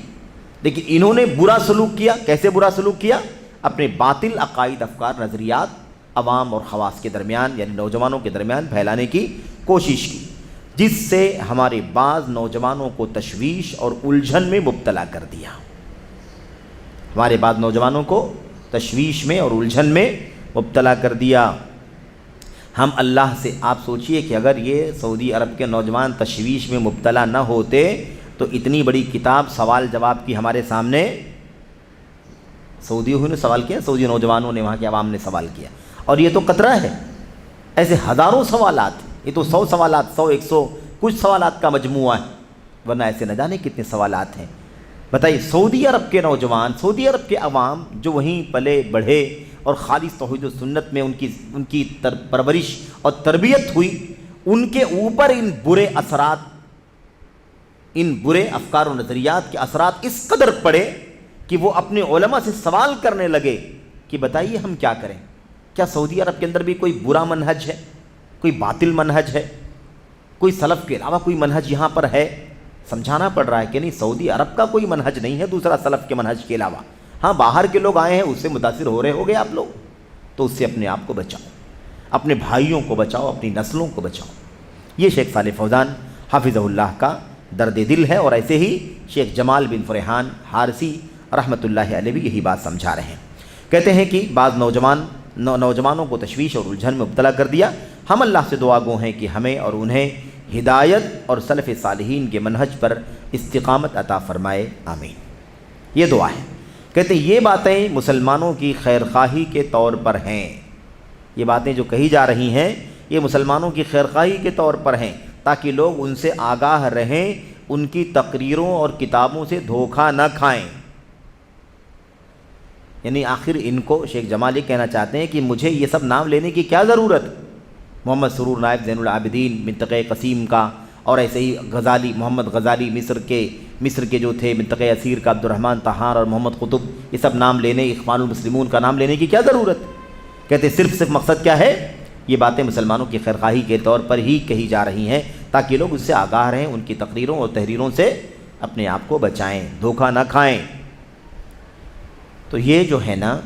لیکن انہوں نے برا سلوک کیا۔ کیسے برا سلوک کیا؟ اپنے باطل عقائد، افکار، نظریات عوام اور خواص کے درمیان، یعنی نوجوانوں کے درمیان پھیلانے کی کوشش کی، جس سے ہمارے بعض نوجوانوں کو تشویش اور الجھن میں مبتلا کر دیا۔ ہمارے بعض نوجوانوں کو تشویش میں اور الجھن میں مبتلا کر دیا۔ ہم اللہ سے، آپ سوچئے کہ اگر یہ سعودی عرب کے نوجوان تشویش میں مبتلا نہ ہوتے تو اتنی بڑی کتاب سوال جواب کی ہمارے سامنے سعودیوں نے سوال کیا، سعودی نوجوانوں نے، وہاں کے عوام نے سوال کیا، اور یہ تو قطرہ ہے، ایسے ہزاروں سوالات، یہ تو 100 سوالات، 100 100 کچھ سوالات کا مجموعہ ہے، ورنہ ایسے نہ جانے کتنے سوالات ہیں۔ بتائیے سعودی عرب کے نوجوان، سعودی عرب کے عوام جو وہیں پلے بڑھے اور خالص توحید و سنت میں ان کی پرورش اور تربیت ہوئی، ان کے اوپر ان برے اثرات، ان برے افکار و نظریات کے اثرات اس قدر پڑے کہ وہ اپنے علماء سے سوال کرنے لگے کہ بتائیے ہم کیا کریں، کیا سعودی عرب کے اندر بھی کوئی برا منہج ہے، کوئی باطل منہج ہے، کوئی سلف کے علاوہ کوئی منہج یہاں پر ہے؟ سمجھانا پڑ رہا ہے کہ نہیں، سعودی عرب کا کوئی منہج نہیں ہے دوسرا سلف کے منہج کے علاوہ۔ ہاں باہر کے لوگ آئے ہیں، اس سے متاثر ہو رہے ہوگے آپ لوگ، تو اس سے اپنے آپ کو بچاؤ، اپنے بھائیوں کو بچاؤ، اپنی نسلوں کو بچاؤ۔ یہ شیخ صالح فوزان حافظہ اللہ کا درد دل ہے، اور ایسے ہی شیخ جمال بن فرحان حارثی رحمۃ اللہ علیہ بھی یہی بات سمجھا رہے ہیں۔ کہتے ہیں کہ بعض نوجوانوں کو تشویش اور الجھن میں مبتلا کر دیا، ہم اللہ سے دعا گو ہیں کہ ہمیں اور انہیں ہدایت اور سلف صالحین کے منہج پر استقامت عطا فرمائے، آمین۔ یہ دعا ہے۔ کہتے ہیں یہ باتیں مسلمانوں کی خیر خواہی کے طور پر ہیں، یہ باتیں جو کہی جا رہی ہیں یہ مسلمانوں کی خیر خواہی کے طور پر ہیں، تاکہ لوگ ان سے آگاہ رہیں، ان کی تقریروں اور کتابوں سے دھوکہ نہ کھائیں۔ یعنی آخر ان کو شیخ جمال یہ کہنا چاہتے ہیں کہ مجھے یہ سب نام لینے کی کیا ضرورت، محمد سرور نائب زین العابدین منطقہ قسیم کا، اور ایسے ہی غزالی، محمد غزالی مصر کے جو تھے منطقہ اسیر کا، عبد الرحمن طحان اور محمد قطب، یہ سب نام لینے، اخوان المسلمون کا نام لینے کی کیا ضرورت؟ کہتے صرف مقصد کیا ہے، یہ باتیں مسلمانوں کی خیرخواہی کے طور پر ہی کہی جا رہی ہیں، تاکہ لوگ اس سے آگاہ رہیں، ان کی تقریروں اور تحریروں سے اپنے آپ کو بچائیں، دھوکہ نہ کھائیں۔ تو یہ جو ہے نا،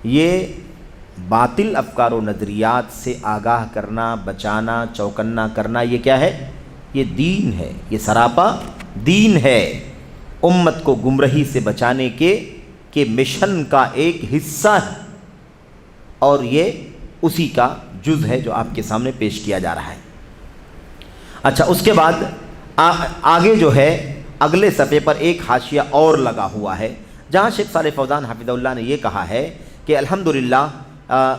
یہ باطل افکار و نظریات سے آگاہ کرنا، بچانا، چوکنا کرنا، یہ کیا ہے؟ یہ دین ہے، یہ سراپا دین ہے، امت کو گمراہی سے بچانے کے مشن کا ایک حصہ ہے، اور یہ اسی کا جز ہے جو آپ کے سامنے پیش کیا جا رہا ہے۔ اچھا، اس کے بعد آگے جو ہے اگلے صفحے پر ایک حاشیہ اور لگا ہوا ہے، جہاں شیخ صالح فوزان حفظہ اللہ نے یہ کہا ہے کہ الحمدللہ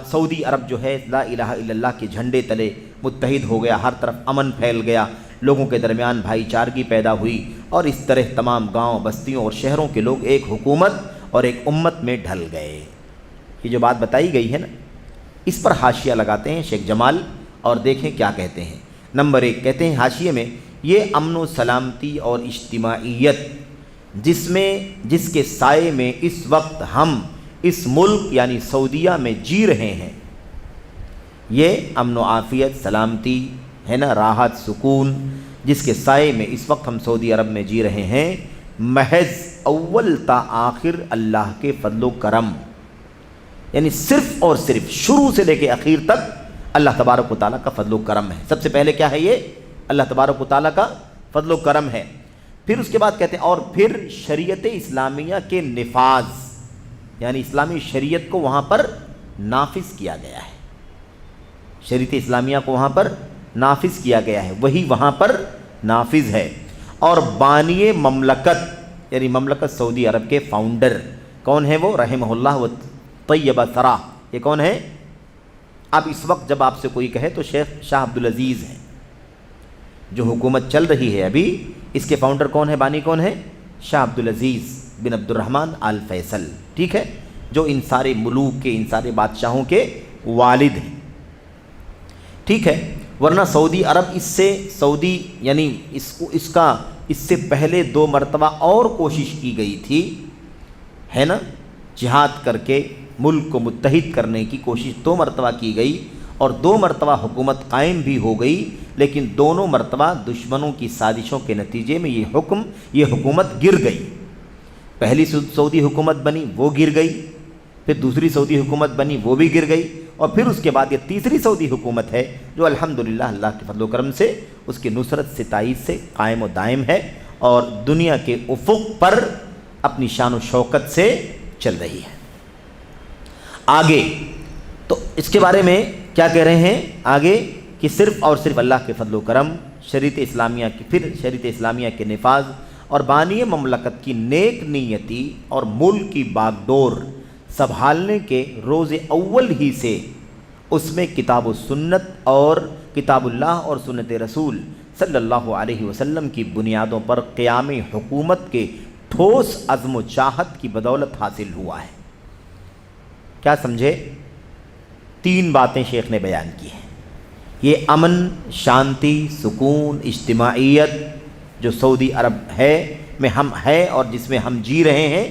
سعودی عرب جو ہے لا الہ الا اللہ کے جھنڈے تلے متحد ہو گیا، ہر طرف امن پھیل گیا، لوگوں کے درمیان بھائی چارگی پیدا ہوئی، اور اس طرح تمام گاؤں، بستیوں اور شہروں کے لوگ ایک حکومت اور ایک امت میں ڈھل گئے۔ یہ جو بات بتائی گئی ہے نا، اس پر حاشیہ لگاتے ہیں شیخ جمال، اور دیکھیں کیا کہتے ہیں۔ نمبر 1 کہتے ہیں حاشیے میں، یہ امن و سلامتی اور اجتماعیت جس کے سائے میں اس وقت ہم اس ملک یعنی سعودیہ میں جی رہے ہیں، یہ امن و عافیت، سلامتی ہے نا، راحت، سکون، جس کے سائے میں اس وقت ہم سعودی عرب میں جی رہے ہیں، محض اول تا آخر اللہ کے فضل و کرم، یعنی صرف اور صرف شروع سے لے کے اخیر تک اللہ تبارک و تعالیٰ کا فضل و کرم ہے۔ سب سے پہلے کیا ہے؟ یہ اللہ تبارک و تعالیٰ کا فضل و کرم ہے۔ پھر اس کے بعد کہتے ہیں اور پھر شریعت اسلامیہ کے نفاذ، یعنی اسلامی شریعت کو وہاں پر نافذ کیا گیا ہے، شریعت اسلامیہ کو وہاں پر نافذ کیا گیا ہے، وہی وہاں پر نافذ ہے۔ اور بانی مملکت، یعنی مملکت سعودی عرب کے فاؤنڈر کون ہیں؟ وہ رحمہ اللہ و طیب ثرا، یہ کون ہے؟ اب اس وقت جب آپ سے کوئی کہے تو شیخ شاہ عبدالعزیز ہیں، جو حکومت چل رہی ہے ابھی، اس کے فاؤنڈر کون ہے، بانی کون ہے؟ شاہ عبدالعزیز بن عبد الرحمن آل فیصل، ٹھیک ہے، جو ان سارے ملوک کے، ان سارے بادشاہوں کے والد ہیں، ٹھیک ہے۔ ورنہ سعودی عرب یعنی اس سے پہلے 2 مرتبہ اور کوشش کی گئی تھی، ہے نا، جہاد کر کے ملک کو متحد کرنے کی کوشش 2 مرتبہ کی گئی، اور 2 مرتبہ حکومت قائم بھی ہو گئی، لیکن دونوں مرتبہ دشمنوں کی سازشوں کے نتیجے میں یہ حکومت گر گئی۔ پہلی سعودی حکومت بنی، وہ گر گئی، پھر دوسری سعودی حکومت بنی، وہ بھی گر گئی، اور پھر اس کے بعد یہ تیسری سعودی حکومت ہے جو الحمدللہ اللہ کے فضل و کرم سے، اس کی نصرت سے، تائید سے قائم و دائم ہے، اور دنیا کے افق پر اپنی شان و شوکت سے چل رہی ہے۔ آگے تو اس کے بارے میں کیا کہہ رہے ہیں آگے، کہ صرف اور صرف اللہ کے فضل و کرم، شریعت اسلامیہ کے نفاذ اور بانی مملکت کی نیک نیتی اور ملک کی باغڈور سنبھالنے کے روز اول ہی سے اس میں کتاب و سنت اور کتاب اللہ اور سنت رسول صلی اللہ علیہ وسلم کی بنیادوں پر قیام حکومت کے ٹھوس عزم و چاہت کی بدولت حاصل ہوا ہے۔ کیا سمجھے؟ 3 باتیں شیخ نے بیان کی ہیں۔ یہ امن، شانتی، سکون، اجتماعیت جو سعودی عرب میں ہم ہے اور جس میں ہم جی رہے ہیں،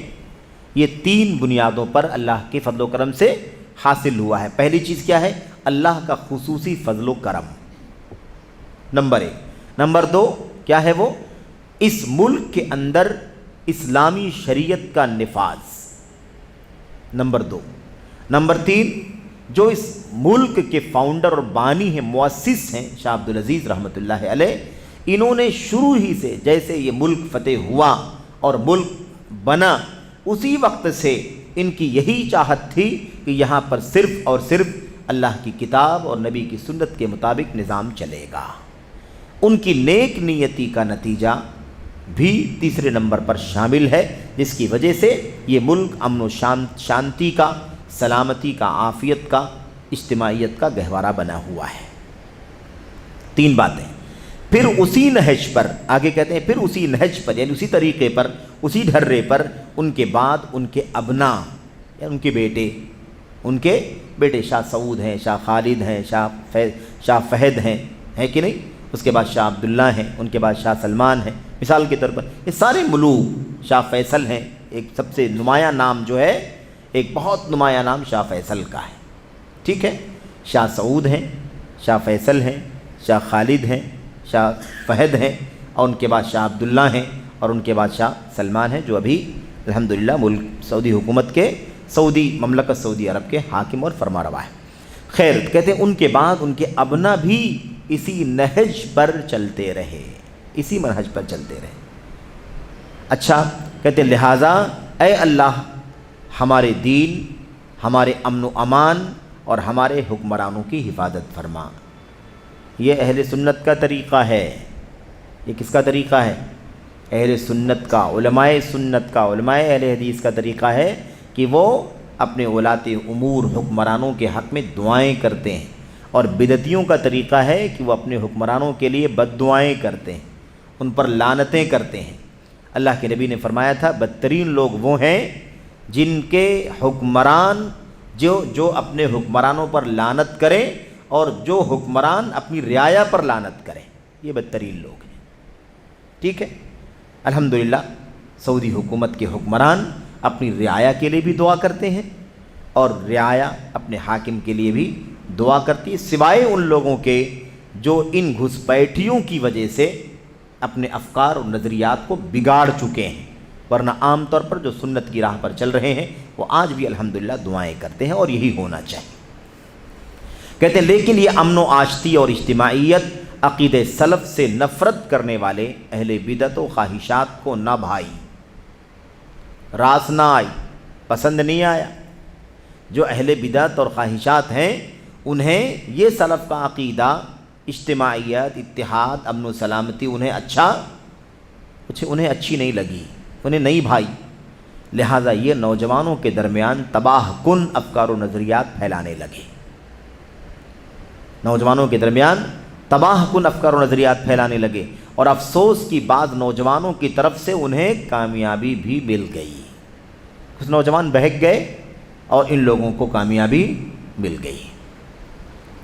یہ 3 بنیادوں پر اللہ کے فضل و کرم سے حاصل ہوا ہے۔ پہلی چیز کیا ہے؟ اللہ کا خصوصی فضل و کرم، نمبر 1۔ نمبر 2 کیا ہے وہ؟ اس ملک کے اندر اسلامی شریعت کا نفاذ، نمبر 2۔ نمبر 3 جو اس ملک کے فاؤنڈر اور بانی ہیں، مؤسس ہیں شاہ عبدالعزیز رحمۃ اللہ علیہ، انہوں نے شروع ہی سے جیسے یہ ملک فتح ہوا اور ملک بنا، اسی وقت سے ان کی یہی چاہت تھی کہ یہاں پر صرف اور صرف اللہ کی کتاب اور نبی کی سنت کے مطابق نظام چلے گا۔ ان کی نیک نیتی کا نتیجہ بھی تیسرے نمبر پر شامل ہے، جس کی وجہ سے یہ ملک امن و شانتی کا، سلامتی کا، عافیت کا، اجتماعیت کا گہوارہ بنا ہوا ہے۔ 3 باتیں۔ پھر اسی نہج پر، آگے کہتے ہیں پھر اسی نہج پر، یعنی اسی طریقے پر، اسی ڈھرے پر ان کے بعد ان کے ابنا، یا ان کے بیٹے شاہ سعود ہیں، شاہ خالد ہیں، شاہ فہد ہیں کہ نہیں؟ اس کے بعد شاہ عبداللہ ہیں، ان کے بعد شاہ سلمان ہیں، مثال کے طور پر یہ سارے ملوک، شاہ فیصل ہیں، ایک سب سے نمایاں نام جو ہے، ایک بہت نمایاں نام شاہ فیصل کا ہے، ٹھیک ہے؟ شاہ سعود ہیں، شاہ فیصل ہیں، شاہ خالد ہیں، شاہ فہد ہیں، اور ان کے بعد شاہ عبداللہ ہیں، اور ان کے بعد شاہ سلمان ہیں، جو ابھی الحمدللہ ملک سعودی حکومت کے، سعودی مملکت سعودی عرب کے حاکم اور فرمانروا ہیں۔ خیر، کہتے ہیں ان کے بعد ان کے ابنا بھی اسی نہج پر چلتے رہے، اسی منہج پر چلتے رہے۔ اچھا، کہتے ہیں لہٰذا اے اللہ ہمارے دین، ہمارے امن و امان اور ہمارے حکمرانوں کی حفاظت فرما۔ یہ اہل سنت کا طریقہ ہے۔ یہ کس کا طریقہ ہے؟ اہل سنت کا، علماء سنت کا، علماء اہل حدیث کا طریقہ ہے کہ وہ اپنے ولاۃ امور، حکمرانوں کے حق میں دعائیں کرتے ہیں، اور بدعتیوں کا طریقہ ہے کہ وہ اپنے حکمرانوں کے لیے بد دعائیں کرتے ہیں، ان پر لعنتیں کرتے ہیں۔ اللہ کے نبی نے فرمایا تھا بدترین لوگ وہ ہیں جن کے حکمران جو اپنے حکمرانوں پر لعنت کریں اور جو حکمران اپنی رعایا پر لعنت کریں، یہ بدترین لوگ ہیں، ٹھیک ہے؟ الحمدللہ سعودی حکومت کے حکمران اپنی رعایا کے لیے بھی دعا کرتے ہیں، اور رعایا اپنے حاکم کے لیے بھی دعا کرتی ہے، سوائے ان لوگوں کے جو ان گھسپیٹھیوں کی وجہ سے اپنے افکار اور نظریات کو بگاڑ چکے ہیں، ورنہ عام طور پر جو سنت کی راہ پر چل رہے ہیں وہ آج بھی الحمدللہ دعائیں کرتے ہیں، اور یہی ہونا چاہیے۔ کہتے ہیں لیکن یہ امن و آشتی اور اجتماعیت عقید سلف سے نفرت کرنے والے اہل بدعت و خواہشات کو نہ بھائی، راس نہ آئی، پسند نہیں آیا۔ جو اہل بدعت اور خواہشات ہیں انہیں یہ سلف کا عقیدہ، اجتماعیت، اتحاد، امن و سلامتی انہیں اچھی نہیں لگی، انہیں نہیں بھائی، لہٰذا یہ نوجوانوں کے درمیان تباہ کن افکار و نظریات پھیلانے لگے، نوجوانوں کے درمیان تباہ کن افکار و نظریات پھیلانے لگے، اور افسوس کی بعض نوجوانوں کی طرف سے انہیں کامیابی بھی مل گئی، کچھ نوجوان بہک گئے اور ان لوگوں کو کامیابی مل گئی۔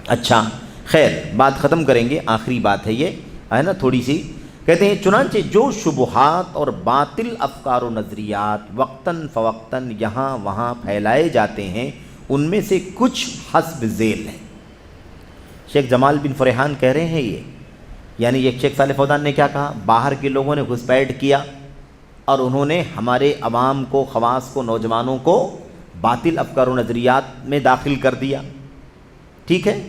اچھا خیر، بات ختم کریں گے، آخری بات ہے یہ، ہے نا تھوڑی سی۔ کہتے ہیں چنانچہ جو شبہات اور باطل افکار و نظریات وقتاً فوقتاً یہاں وہاں پھیلائے جاتے ہیں، ان میں سے کچھ حسب ذیل ہیں۔ شیخ جمال بن فرحان کہہ رہے ہیں یہ، یعنی یہ شیخ صالح فوزان نے کیا کہا، باہر کے لوگوں نے گھسپیٹ کیا اور انہوں نے ہمارے عوام کو، خواص کو، نوجوانوں کو باطل افکار و نظریات میں داخل کر دیا، ٹھیک ہے؟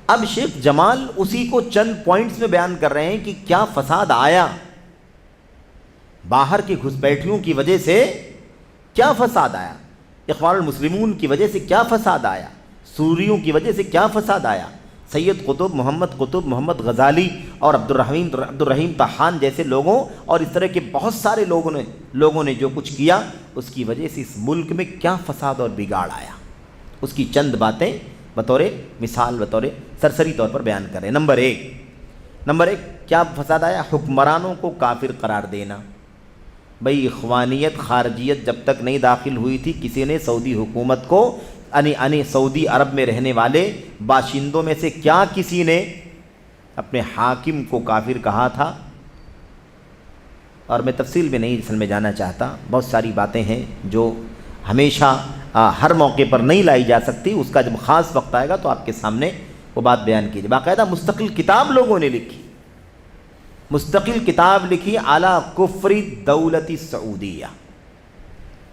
اب شیخ جمال اسی کو چند پوائنٹس میں بیان کر رہے ہیں کہ کیا فساد آیا، باہر کی گھسپیٹھیوں کی وجہ سے کیا فساد آیا، اخوان المسلمون کی وجہ سے کیا فساد آیا، سوریوں کی وجہ سے کیا فساد آیا، سید قطب، محمد غزالی اور عبدالرحیم طحان جیسے لوگوں اور اس طرح کے بہت سارے لوگوں نے جو کچھ کیا، اس کی وجہ سے اس ملک میں کیا فساد اور بگاڑ آیا، اس کی چند باتیں بطور مثال، بطور سرسری طور پر بیان کریں۔ نمبر ایک کیا فساد آیا؟ حکمرانوں کو کافر قرار دینا۔ بھئی اخوانیت، خارجیت جب تک نہیں داخل ہوئی تھی، کسی نے سعودی حکومت کو یعنی سعودی عرب میں رہنے والے باشندوں میں سے کیا کسی نے اپنے حاکم کو کافر کہا تھا؟ اور میں تفصیل میں نہیں اصل میں جانا چاہتا، بہت ساری باتیں ہیں جو ہمیشہ ہر موقع پر نہیں لائی جا سکتی، اس کا جب خاص وقت آئے گا تو آپ کے سامنے وہ بات بیان کیجیے۔ باقاعدہ مستقل کتاب لوگوں نے لکھی، مستقل کتاب لکھی اعلی کفر دولت سعودیہ،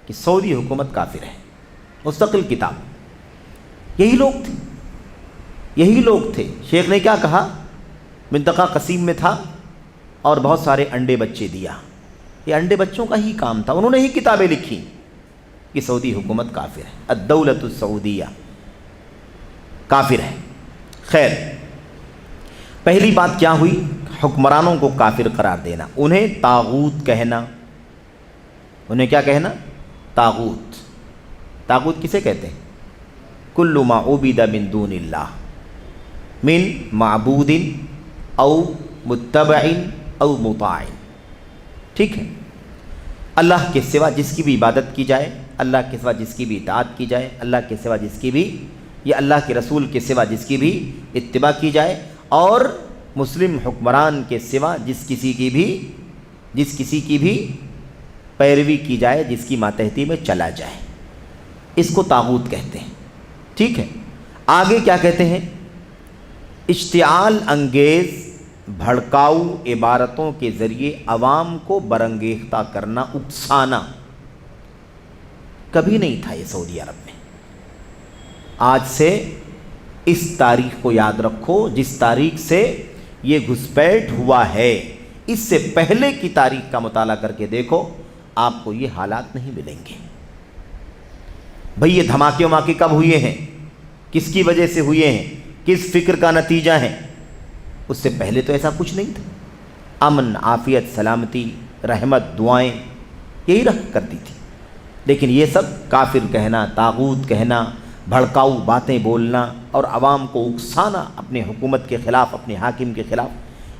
کہ سعودی حکومت کافر ہے، مستقل کتاب۔ یہی لوگ تھے۔ شیخ نے کیا کہا؟ منطقہ قسیم میں تھا اور بہت سارے انڈے بچے دیا، یہ انڈے بچوں کا ہی کام تھا، انہوں نے ہی کتابیں لکھی کہ سعودی حکومت کافر ہے، الدولت السعودیہ کافر ہے۔ خیر، پہلی بات کیا ہوئی؟ حکمرانوں کو کافر قرار دینا، انہیں طاغوت کہنا۔ انہیں کیا کہنا؟ طاغوت۔ طاغوت کسے کہتے ہیں؟ کل ما عبد من دون اللہ، من معبود او متبع او مطاع، ٹھیک ہے؟ اللہ کے سوا جس کی بھی عبادت کی جائے، اللہ کے سوا جس کی بھی اطاعت کی جائے، اللہ کے سوا جس کی بھی، یا اللہ کے رسول کے سوا جس کی بھی اتباع کی جائے، اور مسلم حکمران کے سوا جس کسی کی بھی پیروی کی جائے، جس کی ماتحتی میں چلا جائے، اس کو طاغوت کہتے ہیں، ٹھیک ہے؟ آگے کیا کہتے ہیں؟ اشتعال انگیز بھڑکاؤ عبارتوں کے ذریعے عوام کو برانگیختہ کرنا، اکسانا، کبھی نہیں تھا یہ سعودی عرب میں۔ آج سے اس تاریخ کو یاد رکھو، جس تاریخ سے یہ گھسپیٹ ہوا ہے، اس سے پہلے کی تاریخ کا مطالعہ کر کے دیکھو، آپ کو یہ حالات نہیں ملیں گے۔ بھئی یہ دھماکے وماکے کب ہوئے ہیں؟ کس کی وجہ سے ہوئے ہیں؟ کس فکر کا نتیجہ ہے؟ اس سے پہلے تو ایسا کچھ نہیں تھا۔ امن، عافیت، سلامتی، رحمت، دعائیں یہی رہا کرتی تھی، لیکن یہ سب کافر کہنا، طاغوت کہنا، بھڑکاؤ باتیں بولنا اور عوام کو اکسانا اپنے حکومت کے خلاف، اپنے حاکم کے خلاف،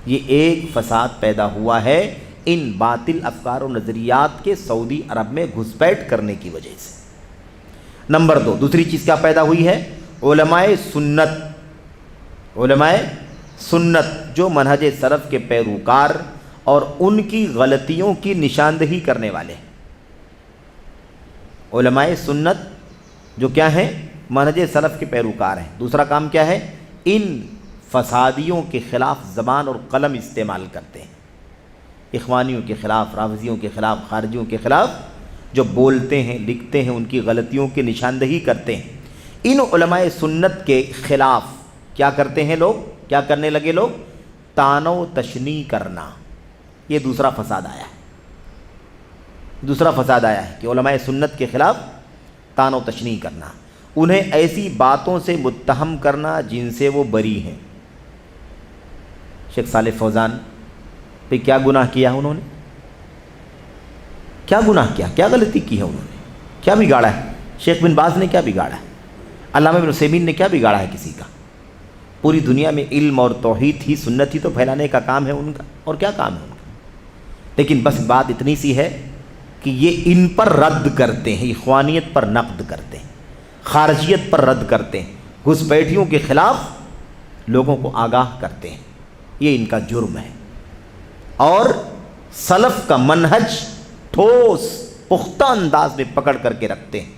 یہ ایک فساد پیدا ہوا ہے ان باطل افکار و نظریات کے سعودی عرب میں گھسپیٹ کرنے کی وجہ سے۔ نمبر 2، دوسری چیز کیا پیدا ہوئی ہے؟ علماء سنت جو منہج سلف کے پیروکار اور ان کی غلطیوں کی نشاندہی کرنے والے۔ علماء سنت جو کیا ہیں؟ منہج سلف کے پیروکار ہیں۔ دوسرا کام کیا ہے؟ ان فسادیوں کے خلاف زبان اور قلم استعمال کرتے ہیں، اخوانیوں کے خلاف، رافضیوں کے خلاف، خارجیوں کے خلاف جو بولتے ہیں، لکھتے ہیں، ان کی غلطیوں کی نشاندہی کرتے ہیں۔ ان علماء سنت کے خلاف کیا کرتے ہیں لوگ؟ کیا کرنے لگے لوگ؟ طعن و تشنیع کرنا۔ یہ دوسرا فساد آیا ہے کہ علماء سنت کے خلاف طعن و تشنیع کرنا، انہیں ایسی باتوں سے متہم کرنا جن سے وہ بری ہیں۔ شیخ صالح فوزان پہ کیا گناہ کیا انہوں نے؟ کیا گناہ کیا؟ کیا غلطی کی ہے انہوں نے؟ کیا بگاڑا ہے؟ شیخ بن باز نے کیا بگاڑا ہے؟ علامہ ابن عثیمین نے کیا بگاڑا ہے کسی کا؟ پوری دنیا میں علم اور توحید ہی، سنت ہی تو پھیلانے کا کام ہے ان کا، اور کیا کام ہے ان کا؟ لیکن بس بات اتنی سی ہے کہ یہ ان پر رد کرتے ہیں، اخوانیت پر نقد کرتے ہیں، خارجیت پر رد کرتے ہیں، گھسپیٹیوں کے خلاف لوگوں کو آگاہ کرتے ہیں، یہ ان کا جرم ہے۔ اور سلف کا منہج ٹھوس پختہ انداز میں پکڑ کر کے رکھتے ہیں،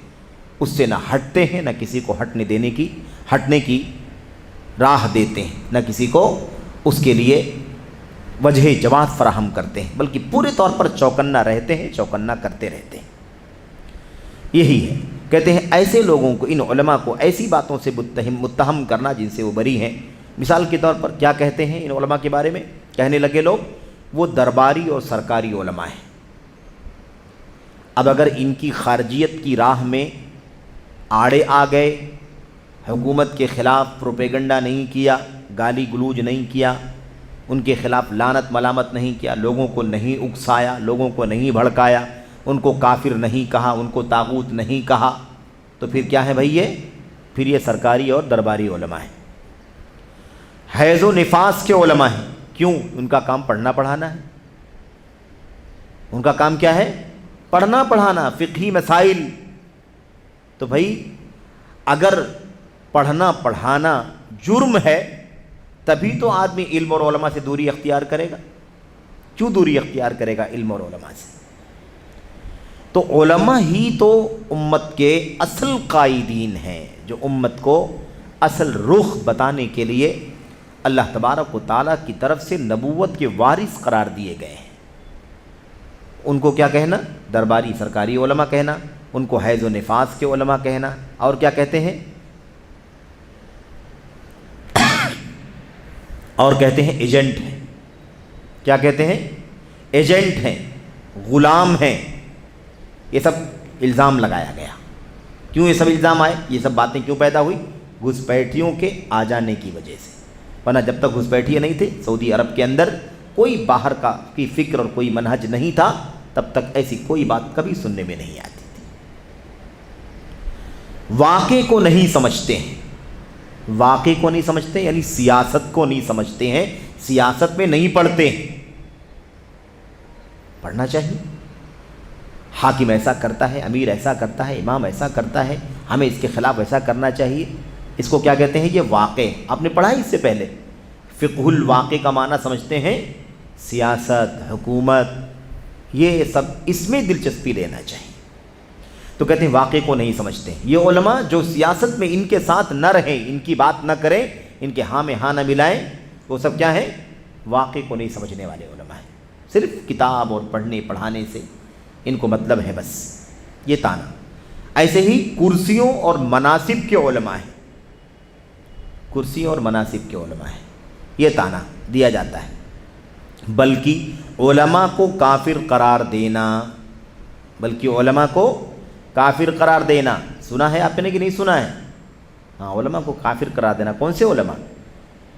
اس سے نہ ہٹتے ہیں، نہ کسی کو ہٹنے کی راہ دیتے ہیں، نہ کسی کو اس کے لیے وجہ جواز فراہم کرتے ہیں، بلکہ پورے طور پر چوکنا رہتے ہیں، چوکنا کرتے رہتے ہیں۔ یہی ہے، کہتے ہیں ایسے لوگوں کو، ان علماء کو ایسی باتوں سے متہم کرنا جن سے وہ بری ہیں۔ مثال کے طور پر کیا کہتے ہیں ان علماء کے بارے میں؟ کہنے لگے لوگ وہ درباری اور سرکاری علماء ہیں۔ اب اگر ان کی خارجیت کی راہ میں آڑے آ گئے، حکومت کے خلاف پروپیگنڈا نہیں کیا، گالی گلوج نہیں کیا، ان کے خلاف لعنت ملامت نہیں کیا، لوگوں کو نہیں اکسایا، لوگوں کو نہیں بھڑکایا، ان کو کافر نہیں کہا، ان کو طاغوت نہیں کہا، تو پھر کیا ہے بھائی؟ پھر یہ سرکاری اور درباری علماء ہیں، حیض و نفاس کے علماء ہیں۔ کیوں؟ ان کا کام پڑھنا پڑھانا ہے، ان کا کام کیا ہے؟ پڑھنا پڑھانا، فقہی مسائل۔ تو بھائی اگر پڑھنا پڑھانا جرم ہے تبھی تو آدمی علم اور علماء سے دوری اختیار کرے گا۔ کیوں دوری اختیار کرے گا علم اور علماء سے؟ تو علماء ہی تو امت کے اصل قائدین ہیں، جو امت کو اصل رخ بتانے کے لیے اللہ تبارک و تعالیٰ کی طرف سے نبوت کے وارث قرار دیے گئے ہیں۔ ان کو کیا کہنا؟ درباری سرکاری علماء کہنا، ان کو حیض و نفاس کے علماء کہنا، اور کیا کہتے ہیں؟ اور کہتے ہیں ایجنٹ ہیں۔ کیا کہتے ہیں؟ ایجنٹ ہیں، غلام ہیں۔ یہ سب الزام لگایا گیا۔ کیوں یہ سب الزام آئے؟ یہ سب باتیں کیوں پیدا ہوئی؟ گھسپیٹھیوں کے آ جانے کی وجہ سے۔ ورنہ جب تک گھسپیٹھیے نہیں تھے سعودی عرب کے اندر، کوئی باہر کی فکر اور کوئی منہج نہیں تھا، تب تک ایسی کوئی بات کبھی سننے میں نہیں آتی تھی۔ واقعے کو نہیں سمجھتے ہیں، واقعے کو نہیں سمجھتے، یعنی سیاست کو نہیں سمجھتے ہیں، سیاست میں نہیں پڑھتے ہیں۔ پڑھنا چاہیے۔ حاکم ایسا کرتا ہے، امیر ایسا کرتا ہے، امام ایسا کرتا ہے، ہمیں اس کے خلاف ایسا کرنا چاہیے۔ اس کو کیا کہتے ہیں؟ یہ واقع۔ آپ نے پڑھا اس سے پہلے، فقہ الواقع کا معنی سمجھتے ہیں؟ سیاست، حکومت، یہ سب اس میں دلچسپی لینا چاہیے۔ تو کہتے ہیں واقعے کو نہیں سمجھتے۔ یہ علماء جو سیاست میں ان کے ساتھ نہ رہیں، ان کی بات نہ کریں، ان کے ہاں میں ہاں نہ ملائیں، وہ سب کیا ہیں؟ واقعے کو نہیں سمجھنے والے علماء ہیں۔ صرف کتاب اور پڑھنے پڑھانے سے ان کو مطلب ہے بس، یہ تانا۔ ایسے ہی کرسیوں اور مناصب کے علماء ہیں، کرسی اور مناصب کے علماء ہیں، یہ تانا دیا جاتا ہے۔ بلکہ علماء کو کافر قرار دینا، بلکہ علماء کو کافر قرار دینا، سنا ہے آپ نے کہ نہیں سنا ہے؟ ہاں، علماء کو کافر قرار دینا۔ کون سے علماء؟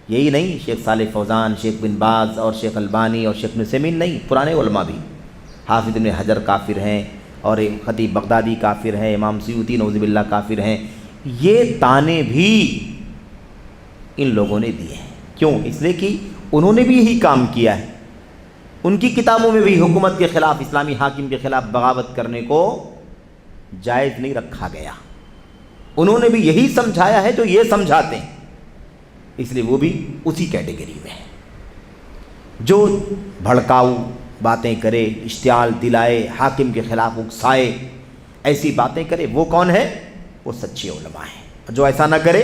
یہی نہیں شیخ صالح فوزان، شیخ بن باز اور شیخ البانی اور شیخ ابن عثیمین، نہیں، پرانے علماء بھی۔ حافظ ابن حجر کافر ہیں، اور خطیب بغدادی کافر ہیں، امام سیوطی نعوذ باللہ کافر ہیں۔ یہ تانے بھی ان لوگوں نے دیے ہیں۔ کیوں؟ اس لیے کہ انہوں نے بھی یہی کام کیا ہے۔ ان کی کتابوں میں بھی حکومت کے خلاف، اسلامی حاکم کے خلاف بغاوت کرنے کو جائز نہیں رکھا گیا۔ انہوں نے بھی یہی سمجھایا ہے جو یہ سمجھاتے ہیں، اس لیے وہ بھی اسی کیٹیگری میں ہے۔ جو بھڑکاؤ باتیں کرے، اشتعال دلائے، حاکم کے خلاف اکسائے، ایسی باتیں کرے، وہ کون ہے؟ وہ سچے علماء ہیں۔ جو ایسا نہ کرے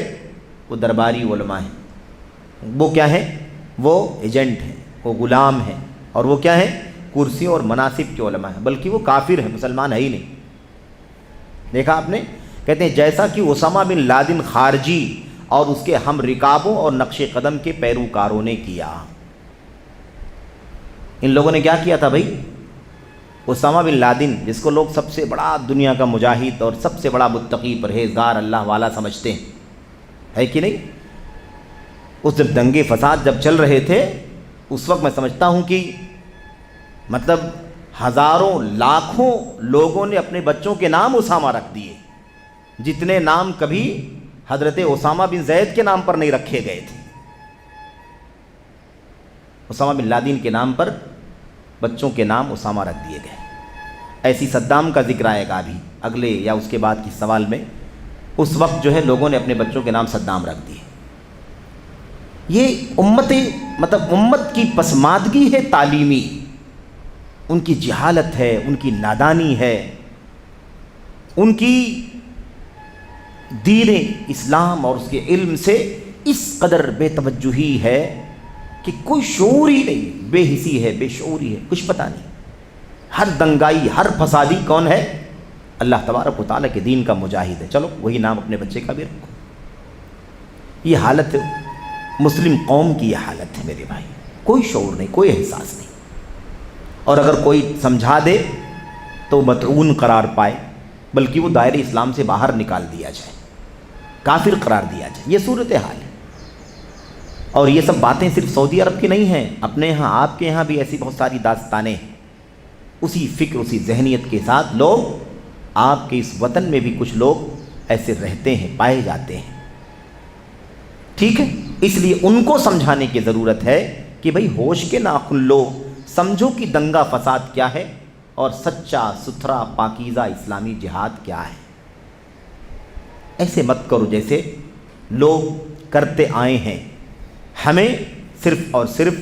وہ درباری علماء ہیں، وہ کیا ہیں؟ وہ ایجنٹ ہیں، وہ غلام ہیں، اور وہ کیا ہیں؟ کرسی اور مناصب کے علماء ہیں، بلکہ وہ کافر ہیں، مسلمان ہے ہی نہیں۔ دیکھا آپ نے؟ کہتے ہیں جیسا کہ اسامہ بن لادن خارجی اور اس کے ہم رکابوں اور نقش قدم کے پیروکاروں نے کیا۔ ان لوگوں نے کیا کیا تھا بھائی؟ اسامہ بن لادن، جس کو لوگ سب سے بڑا دنیا کا مجاہد اور سب سے بڑا متقی پرہیزگار اللہ والا سمجھتے ہیں، ہے کہ نہیں؟ اس جب دنگے فساد جب چل رہے تھے، اس وقت میں سمجھتا ہوں کہ مطلب ہزاروں لاکھوں لوگوں نے اپنے بچوں کے نام اسامہ رکھ دیے، جتنے نام کبھی حضرت اسامہ بن زید کے نام پر نہیں رکھے گئے تھے۔ اسامہ بن لادن کے نام پر بچوں کے نام اسامہ رکھ دیے گئے۔ ایسی صدام کا ذکر آئے گا ابھی اگلے یا اس کے بعد کے سوال میں۔ اس وقت جو ہے لوگوں نے اپنے بچوں کے نام صدام رکھ دیے۔ یہ امت کی پسماندگی ہے تعلیمی، ان کی جہالت ہے، ان کی نادانی ہے، ان کی دین اسلام اور اس کے علم سے اس قدر بے توجہی ہے کہ کوئی شعور ہی نہیں، بے حسی ہے، بے شعوری ہے، کچھ پتہ نہیں۔ ہر دنگائی، ہر فسادی کون ہے؟ اللہ تبارک و تعالیٰ کے دین کا مجاہد ہے، چلو وہی نام اپنے بچے کا بھی رکھو۔ یہ حالت مسلم قوم کی، یہ حالت ہے میرے بھائی، کوئی شعور نہیں، کوئی احساس نہیں۔ اور اگر کوئی سمجھا دے تو مطعون قرار پائے، بلکہ وہ دائرہ اسلام سے باہر نکال دیا جائے۔ کافر قرار دیا جائے، یہ صورتحال ہے۔ اور یہ سب باتیں صرف سعودی عرب کی نہیں ہیں، اپنے یہاں آپ کے یہاں بھی ایسی بہت ساری داستانیں ہیں۔ اسی فکر اسی ذہنیت کے ساتھ لوگ، آپ کے اس وطن میں بھی کچھ لوگ ایسے رہتے ہیں، پائے جاتے ہیں، ٹھیک ہے؟ اس لیے ان کو سمجھانے کی ضرورت ہے کہ بھئی ہوش کے ناخن لو، سمجھو کہ دنگا فساد کیا ہے اور سچا ستھرا پاکیزہ اسلامی جہاد کیا ہے۔ ایسے مت کرو جیسے لوگ کرتے آئے ہیں۔ ہمیں صرف اور صرف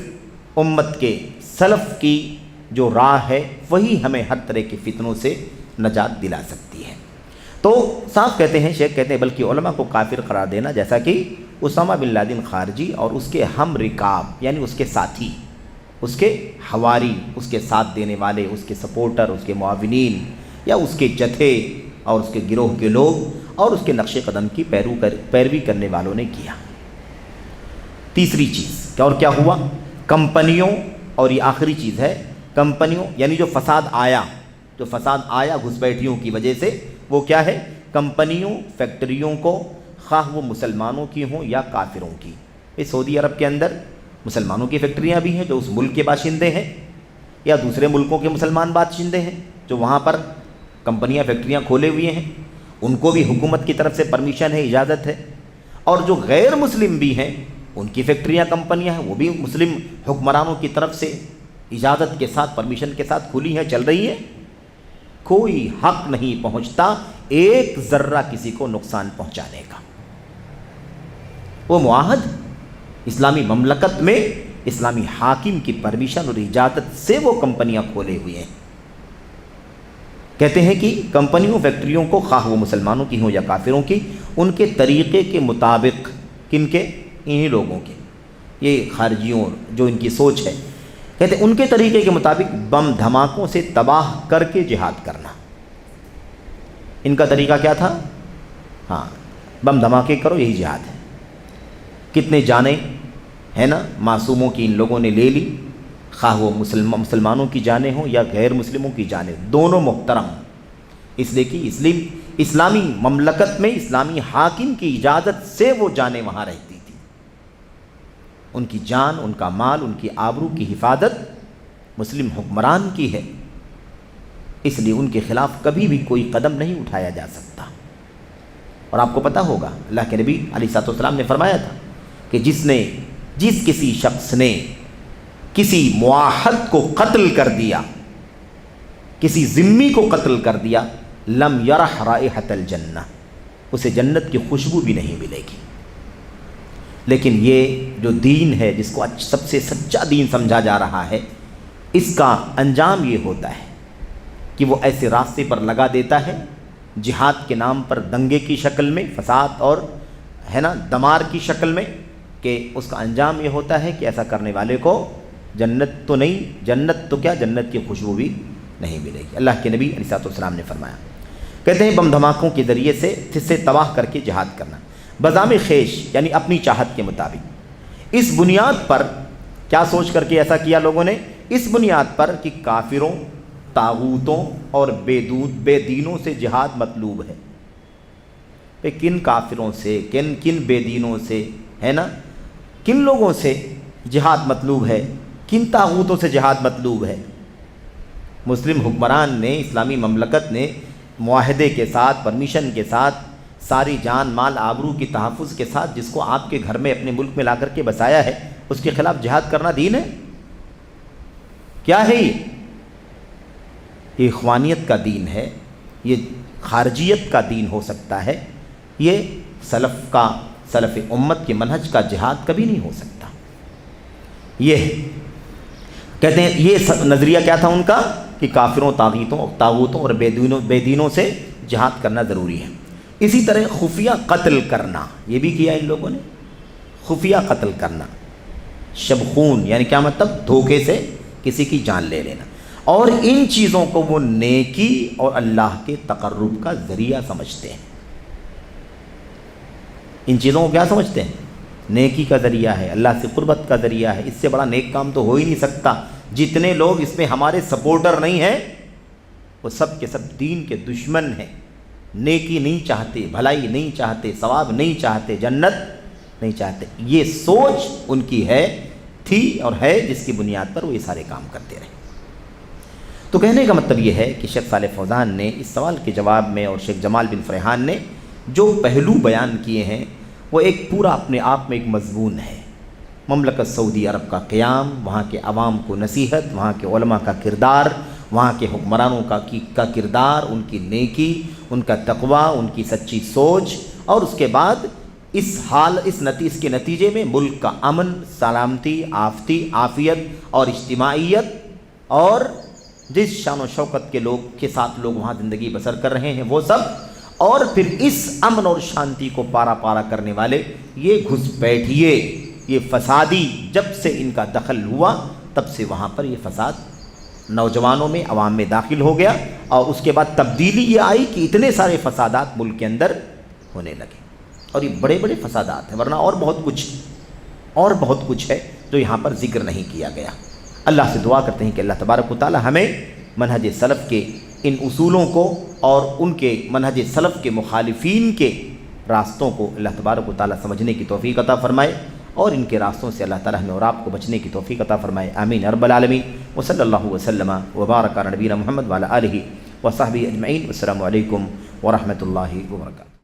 امت کے سلف کی جو راہ ہے وہی ہمیں ہر طرح کے فتنوں سے نجات دلا سکتی ہے۔ تو صاف کہتے ہیں، شیخ کہتے ہیں، بلکہ علماء کو کافر قرار دینا، جیسا کہ اسامہ بن لادن خارجی اور اس کے ہم رکاب یعنی اس کے ساتھی، اس کے حواری، اس کے ساتھ دینے والے، اس کے سپورٹر، اس کے معاونین یا اس کے جتھے اور اس کے گروہ کے لوگ اور اس کے نقش قدم کی پیروی کرنے والوں نے کیا۔ تیسری چیز اور کیا ہوا؟ کمپنیوں، اور یہ آخری چیز ہے، کمپنیوں یعنی جو فساد آیا گھس بیٹھیوں کی وجہ سے، وہ کیا ہے؟ کمپنیوں، فیکٹریوں کو، خواہ وہ مسلمانوں کی ہوں یا کافروں کی۔ اس سعودی عرب کے اندر مسلمانوں کی فیکٹریاں بھی ہیں جو اس ملک کے باشندے ہیں، یا دوسرے ملکوں کے مسلمان باشندے ہیں جو وہاں پر کمپنیاں فیکٹریاں کھولے ہوئے ہیں، ان کو بھی حکومت کی طرف سے پرمیشن ہے، اجازت ہے۔ اور جو غیر مسلم بھی ہیں، ان کی فیکٹریاں، کمپنیاں ہیں، وہ بھی مسلم حکمرانوں کی طرف سے اجازت کے ساتھ، پرمیشن کے ساتھ کھلی ہیں، چل رہی ہیں۔ کوئی حق نہیں پہنچتا ایک ذرہ کسی کو نقصان پہنچانے کا۔ وہ معاہد اسلامی مملکت میں اسلامی حاکم کی پرمیشن اور اجازت سے وہ کمپنیاں کھولے ہوئے ہیں۔ کہتے ہیں کہ کمپنیوں، فیکٹریوں کو، خواہ وہ مسلمانوں کی ہوں یا کافروں کی، ان کے طریقے کے مطابق، کن کے؟ انہی لوگوں کے، یہ خارجیوں جو ان کی سوچ ہے، کہتے ہیں ان کے طریقے کے مطابق بم دھماکوں سے تباہ کر کے جہاد کرنا۔ ان کا طریقہ کیا تھا؟ ہاں، بم دھماکے کرو، یہی جہاد ہے۔ کتنے جانیں ہے نا معصوموں کی ان لوگوں نے لے لی، خواہ وہ مسلمانوں کی جانیں ہوں یا غیر مسلموں کی جانیں، دونوں محترم، اس لیے کہ اسلامی مملکت میں اسلامی حاکم کی اجازت سے وہ جانیں وہاں رہتی تھی۔ ان کی جان، ان کا مال، ان کی آبرو کی حفاظت مسلم حکمران کی ہے، اس لیے ان کے خلاف کبھی بھی کوئی قدم نہیں اٹھایا جا سکتا۔ اور آپ کو پتہ ہوگا اللہ کے نبی علیہ الصلوۃ والسلام نے فرمایا تھا کہ جس کسی شخص نے کسی معاہد کو قتل کر دیا، کسی ذمی کو قتل کر دیا، لم یرح رائحۃ الجنہ، اسے جنت کی خوشبو بھی نہیں ملے گی۔ لیکن یہ جو دین ہے، جس کو سب سے سچا دین سمجھا جا رہا ہے، اس کا انجام یہ ہوتا ہے کہ وہ ایسے راستے پر لگا دیتا ہے جہاد کے نام پر، دنگے کی شکل میں، فساد اور ہے نا دمار کی شکل میں، کہ اس کا انجام یہ ہوتا ہے کہ ایسا کرنے والے کو جنت تو نہیں، جنت تو کیا، جنت کی خوشبو بھی نہیں ملے گی۔ اللہ کے نبی علیہ الصلوۃ والسلام نے فرمایا، کہتے ہیں بم دھماکوں کے ذریعے سے تباہ کر کے جہاد کرنا، بزام خیش یعنی اپنی چاہت کے مطابق۔ اس بنیاد پر کیا سوچ کر کے ایسا کیا لوگوں نے؟ اس بنیاد پر کہ کافروں، طاغوتوں اور بے دینوں سے جہاد مطلوب ہے۔ کن کافروں سے، کن بے دینوں سے، ہے نا، کن لوگوں سے جہاد مطلوب ہے، کن طاغوتوں سے جہاد مطلوب ہے؟ مسلم حکمران نے، اسلامی مملکت نے معاہدے کے ساتھ، پرمیشن کے ساتھ، ساری جان مال آبرو کی تحفظ کے ساتھ جس کو آپ کے گھر میں، اپنے ملک میں لا کر کے بسایا ہے، اس کے خلاف جہاد کرنا دین ہے؟ کیا ہے یہ اخوانیت کا دین ہے، یہ خارجیت کا دین ہو سکتا ہے، یہ سلف امت کے منہج کا جہاد کبھی نہیں ہو سکتا۔ یہ کہتے ہیں یہ نظریہ کیا تھا ان کا کہ کافروں، طاغوتوں اور بے دینوں سے جہاد کرنا ضروری ہے۔ اسی طرح خفیہ قتل کرنا، یہ بھی کیا ان لوگوں نے، خفیہ قتل کرنا، شبخون یعنی کیا مطلب؟ دھوکے سے کسی کی جان لے لینا۔ اور ان چیزوں کو وہ نیکی اور اللہ کے تقرب کا ذریعہ سمجھتے ہیں۔ ان چیزوں کو کیا سمجھتے ہیں؟ نیکی کا ذریعہ ہے، اللہ سے قربت کا ذریعہ ہے، اس سے بڑا نیک کام تو ہو ہی نہیں سکتا۔ جتنے لوگ اس میں ہمارے سپورٹر نہیں ہیں، وہ سب کے سب دین کے دشمن ہیں، نیکی نہیں چاہتے، بھلائی نہیں چاہتے، ثواب نہیں چاہتے، جنت نہیں چاہتے۔ یہ سوچ ان کی تھی اور ہے، جس کی بنیاد پر وہ یہ سارے کام کرتے رہے۔ تو کہنے کا مطلب یہ ہے کہ شیخ صالح فوزان نے اس سوال کے جواب میں اور شیخ جمال بن فرحان نے جو پہلو بیان کیے ہیں وہ ایک پورا اپنے آپ میں ایک مضمون ہے۔ مملکت سعودی عرب کا قیام، وہاں کے عوام کو نصیحت، وہاں کے علماء کا کردار، وہاں کے حکمرانوں کا کردار، ان کی نیکی، ان کا تقوی، ان کی سچی سوچ، اور اس کے بعد اس کے نتیجے میں ملک کا امن، سلامتی، عافیت اور اجتماعیت، اور جس شان و شوکت کے کے ساتھ لوگ وہاں زندگی بسر کر رہے ہیں وہ سب، اور پھر اس امن اور شانتی کو پارا پارا کرنے والے یہ گھسپیٹھیے، یہ فسادی، جب سے ان کا دخل ہوا تب سے وہاں پر یہ فساد نوجوانوں میں، عوام میں داخل ہو گیا، اور اس کے بعد تبدیلی یہ آئی کہ اتنے سارے فسادات ملک کے اندر ہونے لگے، اور یہ بڑے بڑے فسادات ہیں، ورنہ اور بہت کچھ ہے جو یہاں پر ذکر نہیں کیا گیا۔ اللہ سے دعا کرتے ہیں کہ اللہ تبارک و تعالی ہمیں منہج سلف کے ان اصولوں کو اور ان کے منہج سلف کے مخالفین کے راستوں کو اللہ تبارک و تعالی سمجھنے کی توفیق عطا فرمائے، اور ان کے راستوں سے اللہ تعالی ہمیں اور آپ کو بچنے کی توفیق عطا فرمائے، آمین رب العالمین۔ وصلی اللہ وسلم وبارک علی نبینا محمد وعلی آلہ وصحبہ اجمعین۔ السلام علیکم ورحمۃ اللہ وبرکاتہ۔